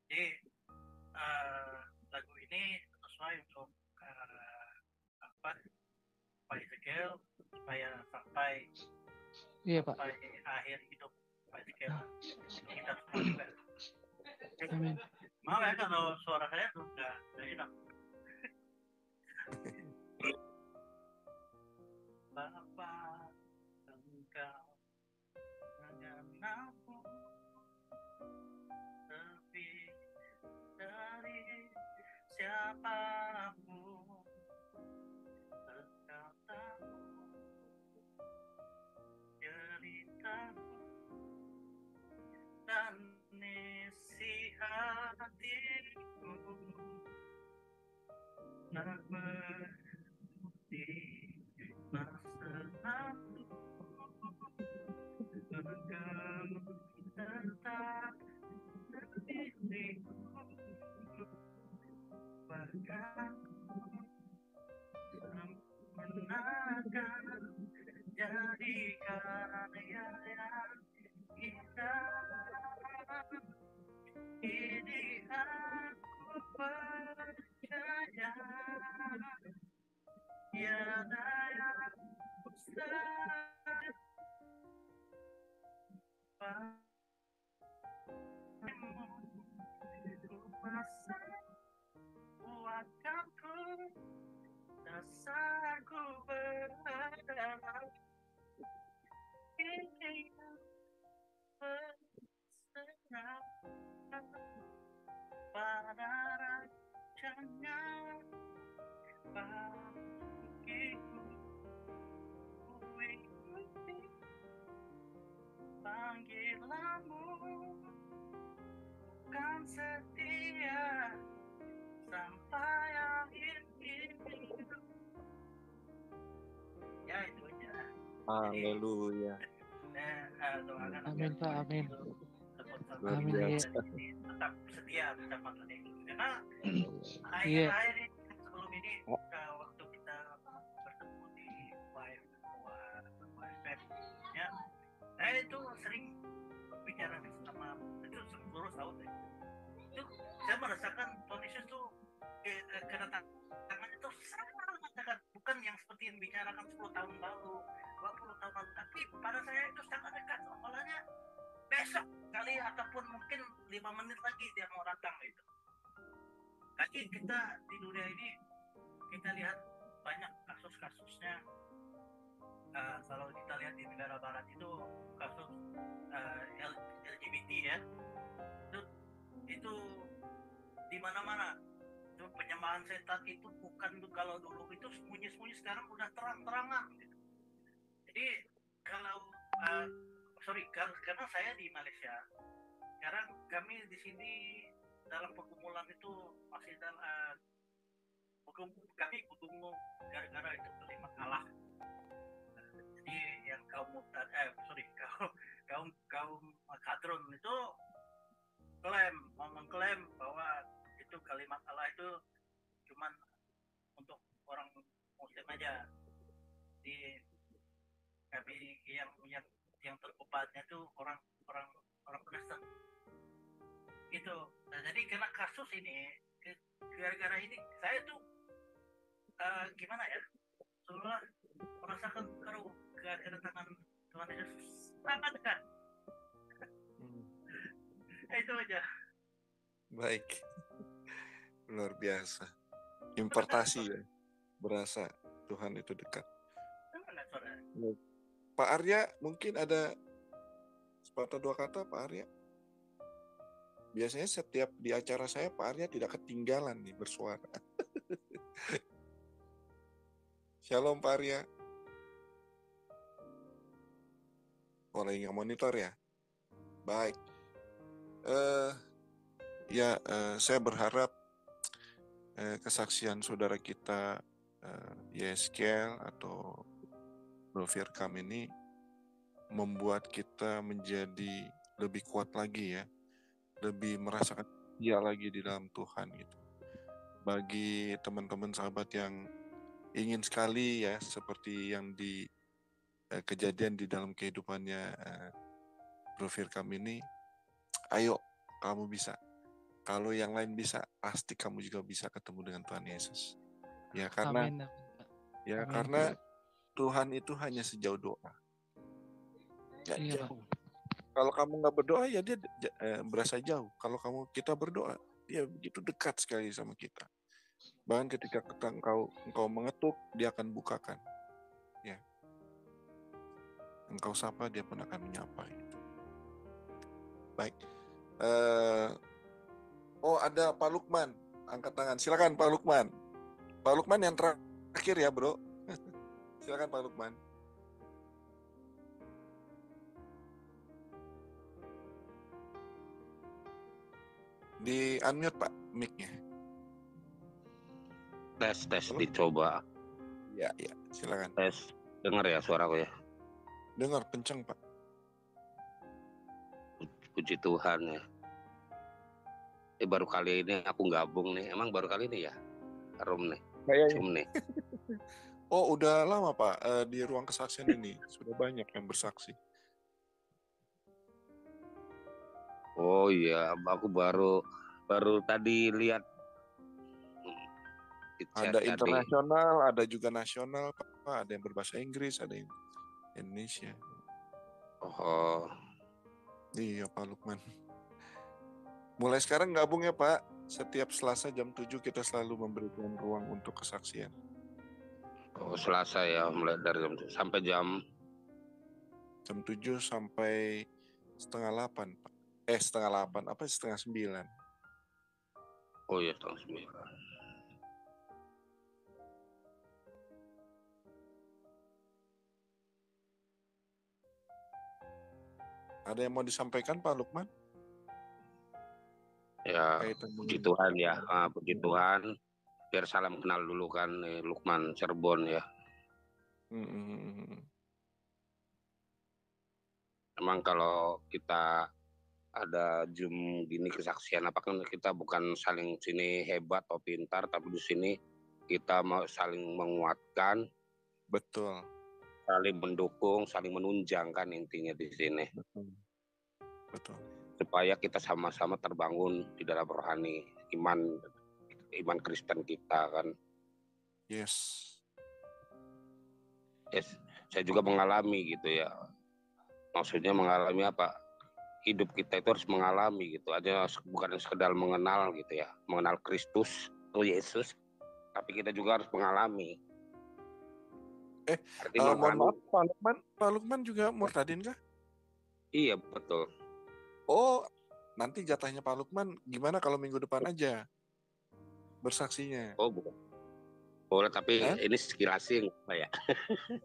Jadi lagu ini sesuai untuk Pak Ezekiel supaya sampai akhir hidup Pak Ezekiel kita semua juga. Amin. Maaf ya kalau suara saya tuh nggak enak. Bapa, Engkau dengan aku lebih dari siapapun. Engkau tahu ceritaku dan isi hatiku. Tak berhenti bersatu, engkau tetap diriku, bahkan sempurnakan jadikan yang indah. Ini aku percaya, tiada yang mustahil. Kuasa kuatkanku, dasarku beradalah ini berserah pada rajanya bagiku. Ku ikuti panggilanmu, bukan setia sampai akhir hidup. Ya itu aja. Haleluya. Doakan Amin Pak, amin. Luar Amin, biasa. tetap setia bersama Tuhan. Karena Iya. akhir-akhir ini sebelum ini waktu kita bertemu di YFM ya, saya itu sering berbicara sama itu seluruh tahun ya. Itu saya merasakan Tuhan Yesus tuh kedatangan itu sangat dekat, bukan yang seperti yang bicarakan 10 tahun lalu, 20 tahun lalu, tapi pada saya itu sangat dekat. Awalnya besok kali ataupun mungkin 5 menit lagi dia mau datang gitu. Tapi kita di dunia ini kita lihat banyak kasus-kasusnya. Kalau kita lihat di negara barat itu kasus LGBT ya, itu di mana-mana. Itu penyembahan setan itu bukan kalau dulu itu sembunyi-sembunyi, sekarang udah terang-terangan gitu. Jadi kalau karena saya di Malaysia, sekarang kami di sini dalam pergumulan itu masih dalam kami bergumul gara-gara itu kalimat Allah. Jadi yang kaum kadrun itu mengklaim bahwa itu kalimat Allah itu cuman untuk orang Muslim aja. Di kami yang terobatnya itu orang Kristen. Gitu. Nah, jadi karena kasus ini, gara-gara ini saya tuh gimana ya? Seolah merasakan kalau kedatangan Tuhan Yesus sangat dekat. Itu aja. Baik. Luar biasa. Impartasi ya. Berasa Tuhan itu dekat. Pak Arya, mungkin ada sepatah dua kata Pak Arya? Biasanya setiap di acara saya Pak Arya tidak ketinggalan nih bersuara. Shalom Pak Arya. lagi monitor ya. Baik. Saya berharap kesaksian saudara kita Yeskel atau Bro Firkam ini membuat kita menjadi lebih kuat lagi ya, lebih merasakan dia lagi di dalam Tuhan gitu. Bagi teman-teman sahabat yang ingin sekali ya seperti yang di kejadian di dalam kehidupannya Bro Firkam ini, ayo kamu bisa. Kalau yang lain bisa, pasti kamu juga bisa ketemu dengan Tuhan Yesus. Ya karena Amin. Karena Tuhan itu hanya sejauh doa. Gak Iya, jauh. Kalau kamu nggak berdoa ya dia berasa jauh. Kalau kita berdoa, dia begitu dekat sekali sama kita. Bahkan ketika engkau mengetuk, dia akan bukakan. Ya. Engkau sapa, dia pun akan menyapa. Gitu. Baik. Ada Pak Lukman, angkat tangan. Silakan Pak Lukman. Pak Lukman yang terakhir ya, Bro. Silakan Pak Lukman. Di unmute Pak mic-nya. Tes dicoba. Ya, silakan. Tes, dengar ya suaraku ya. Dengar kenceng Pak. Puji Tuhan ya. Baru kali ini aku gabung nih. Emang baru kali ini ya? Room nih. Zoom nih. Oh, udah lama Pak di ruang kesaksian ini. Sudah banyak yang bersaksi. Oh iya, aku baru tadi lihat. Ada internasional, ada juga nasional Pak. Ada yang berbahasa Inggris, ada yang Indonesia. Oh. Iya Pak Lukman. Mulai sekarang gabung ya Pak. Setiap Selasa jam 7 kita selalu memberikan ruang untuk kesaksian. Oh Selasa ya, mulai dari jam 7 sampai jam 7 sampai setengah 8 Pak. Setengah 8, apa setengah 9? Oh iya, setengah 9. Ada yang mau disampaikan Pak Lukman? Ya, puji Tuhan ya, puji Tuhan. Biar salam kenal dulu kan, Lukman Cirebon ya. Emang kalau kita ada Zoom gini kesaksian, apakah kita bukan saling sini hebat atau pintar, tapi di sini kita mau saling menguatkan. Betul. Saling mendukung, saling menunjang kan intinya di sini. Betul. Supaya kita sama-sama terbangun di dalam rohani iman Kristen kita kan. Yes. Saya juga mengalami gitu ya. Maksudnya mengalami apa? Hidup kita itu harus mengalami gitu aja, bukan sekedar mengenal gitu ya, mengenal Kristus, Yesus, tapi kita juga harus mengalami. Mohon maaf Pak Lukman juga murtadin kah? Iya betul. Oh, nanti jatahnya Pak Lukman gimana kalau minggu depan aja bersaksinya? Oh bukan. Boleh, tapi ini sekirasing Pak ya.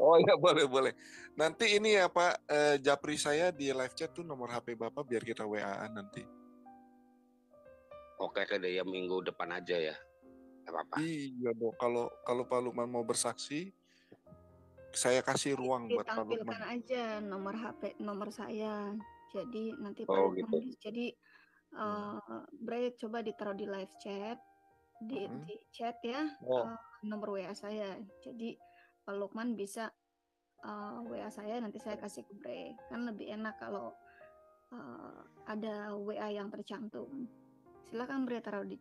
Oh iya, boleh. Nanti ini ya Pak, japri saya di live chat tuh nomor HP Bapak biar kita WA-an nanti. Oke, ya minggu depan aja ya. Gak apa-apa. Iya dong, kalau Pak Lukman mau bersaksi, saya kasih ruang buat Pak Lukman. Ditampilkan aja nomor HP, nomor saya. Jadi nanti Pak Oh, Lukman, gitu. Jadi Bre coba ditaruh di live chat, di chat ya, nomor WA saya. Jadi Pak Lukman bisa WA saya, nanti saya kasih ke Bre. Kan lebih enak kalau ada WA yang tercantum. Silakan Bre taruh di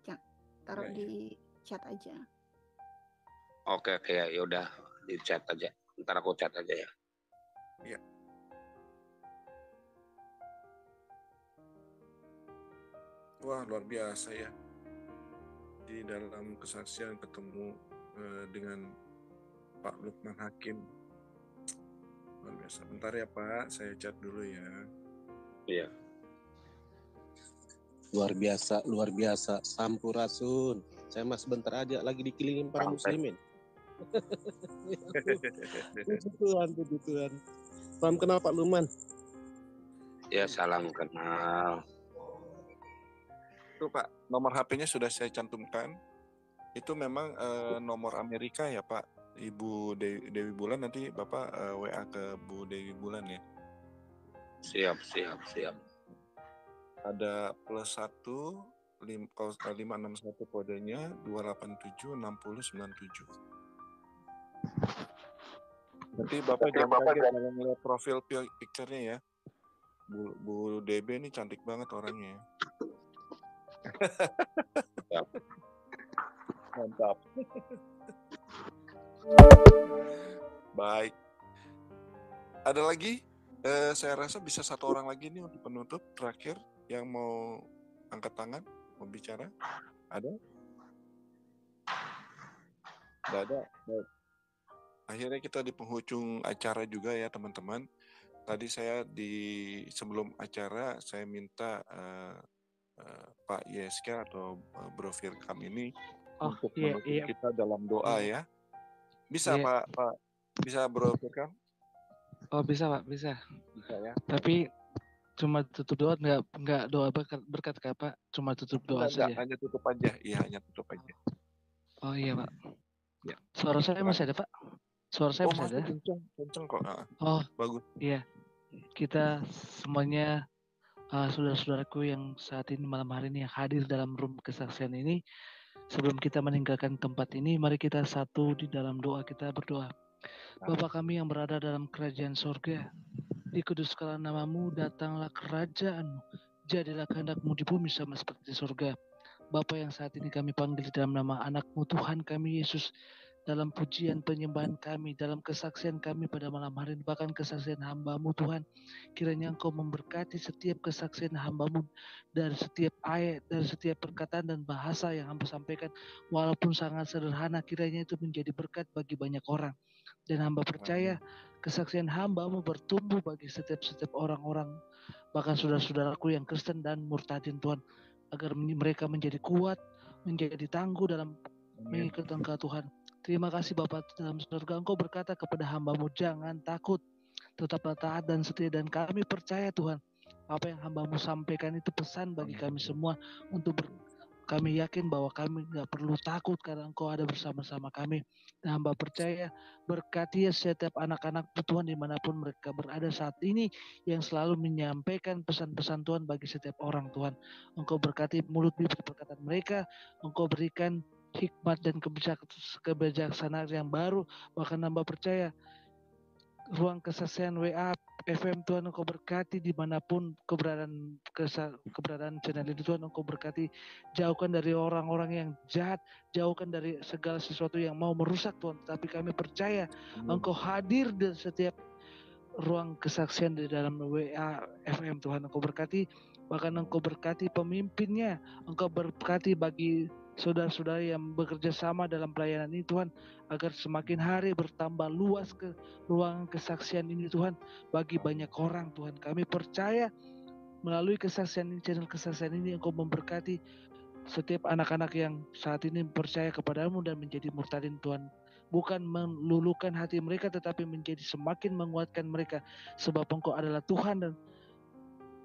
chat aja. Oke, ya udah di chat aja. Ntar aku chat aja ya. Iya. Wah, luar biasa ya. Di dalam kesaksian ketemu dengan Pak Lukman Hakim. Luar biasa. Bentar ya Pak, saya chat dulu ya. Iya. Luar biasa. Sampurasun. Saya mas bentar aja, lagi dikelilingin para muslimin. Puji Tuhan. Paham kenal Pak Luman? Ya, salam kenal. Itu Pak, nomor HP-nya sudah saya cantumkan. Itu memang nomor Amerika ya Pak. Ibu Dewi Bulan, nanti Bapak WA ke Bu Dewi Bulan ya. Siap. Ada +1 561 kodenya 287 60 97. Nanti Bapak jangan kaget kalau ngeliat profil picture-nya ya. Bu DB ini cantik banget orangnya. Mantap. Baik. Ada lagi? Saya rasa bisa satu orang lagi nih untuk penutup terakhir yang mau angkat tangan, mau bicara. Ada? Tidak ada. Baik. Akhirnya kita di penghujung acara juga ya teman-teman. Tadi saya sebelum acara saya minta Pak Yeska atau Bro Firkam ini untuk menutup kita dalam doa ya. Bisa Pak? Bisa Bro Firkam? Oh bisa Pak, bisa. Bisa ya. Tapi cuma tutup doa, nggak doa berkat Kak Pak, cuma tutup doa saja. Hanya tutup aja, iya hanya tutup aja. Oh iya Pak. Ya. Suara saya masih ada Pak? Suara saya masih ada? Kenceng kok. Oh bagus. Iya. Kita semuanya saudara-saudaraku yang saat ini malam hari ini yang hadir dalam room kesaksian ini, sebelum kita meninggalkan tempat ini, mari kita satu di dalam doa, kita berdoa. Bapa kami yang berada dalam kerajaan sorga, dikuduskanlah namamu, datanglah kerajaan-mu, jadilah kehendak-mu di bumi sama seperti sorga. Bapa yang saat ini kami panggil di dalam nama anak-Mu Tuhan kami Yesus, dalam pujian penyembahan kami, dalam kesaksian kami pada malam hari ini, bahkan kesaksian hamba-Mu Tuhan, kiranya Engkau memberkati setiap kesaksian hamba-Mu, dari setiap ayat, dari setiap perkataan dan bahasa yang hamba sampaikan, walaupun sangat sederhana, kiranya itu menjadi berkat bagi banyak orang. Dan hamba percaya kesaksian hamba-Mu bertumbuh bagi setiap orang-orang, bahkan saudara-saudaraku yang Kristen dan murtadin Tuhan, agar mereka menjadi kuat, menjadi tangguh dalam mengikut Engkau Tuhan. Terima kasih Bapa dalam surga, Engkau berkata kepada hamba-Mu, jangan takut, tetaplah taat dan setia, dan kami percaya Tuhan, apa yang hamba-Mu sampaikan itu pesan bagi kami semua, untuk kami yakin bahwa kami gak perlu takut karena Engkau ada bersama-sama kami. Dan hamba percaya, berkati setiap anak-anak Tuhan dimanapun mereka berada saat ini, yang selalu menyampaikan pesan-pesan Tuhan bagi setiap orang Tuhan. Engkau berkati mulut bibir perkataan mereka, Engkau berikan hikmat dan kebijaksanaan yang baru. Bahkan hamba percaya ruang kesaksian WA FM Tuhan, Engkau berkati dimanapun keberadaan channel ini Tuhan. Engkau berkati, jauhkan dari orang-orang yang jahat, jauhkan dari segala sesuatu yang mau merusak Tuhan. Tapi kami percaya Engkau hadir di setiap ruang kesaksian di dalam WA FM Tuhan. Engkau berkati, bahkan Engkau berkati pemimpinnya, Engkau berkati bagi saudara-saudara yang bekerja sama dalam pelayanan ini Tuhan, agar semakin hari bertambah luas ke ruang kesaksian ini Tuhan, bagi banyak orang Tuhan. Kami percaya melalui kesaksian ini, channel kesaksian ini, Engkau memberkati setiap anak-anak yang saat ini percaya kepadamu dan menjadi murtadin Tuhan. Bukan meluluhkan hati mereka, tetapi menjadi semakin menguatkan mereka, sebab Engkau adalah Tuhan dan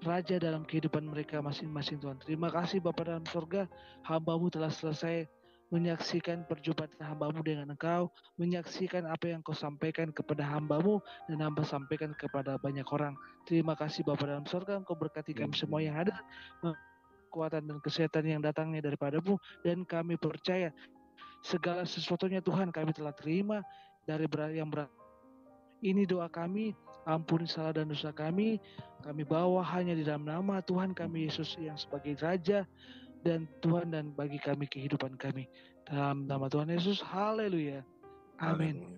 Raja dalam kehidupan mereka masing-masing Tuhan. Terima kasih Bapa dalam surga, hamba-Mu telah selesai menyaksikan perjumpaan hamba-Mu dengan Engkau, menyaksikan apa yang Kau sampaikan kepada hamba-Mu, dan hamba sampaikan kepada banyak orang. Terima kasih Bapa dalam surga, Engkau berkati kami semua yang hadir, kekuatan dan kesehatan yang datangnya daripada-Mu, dan kami percaya segala sesuatunya Tuhan kami telah terima dari yang berat. Ini doa kami, ampuni salah dan dosa kami bawa hanya di dalam nama Tuhan kami Yesus yang sebagai Raja dan Tuhan, dan bagi kami kehidupan kami. Dalam nama Tuhan Yesus, haleluya. Amin.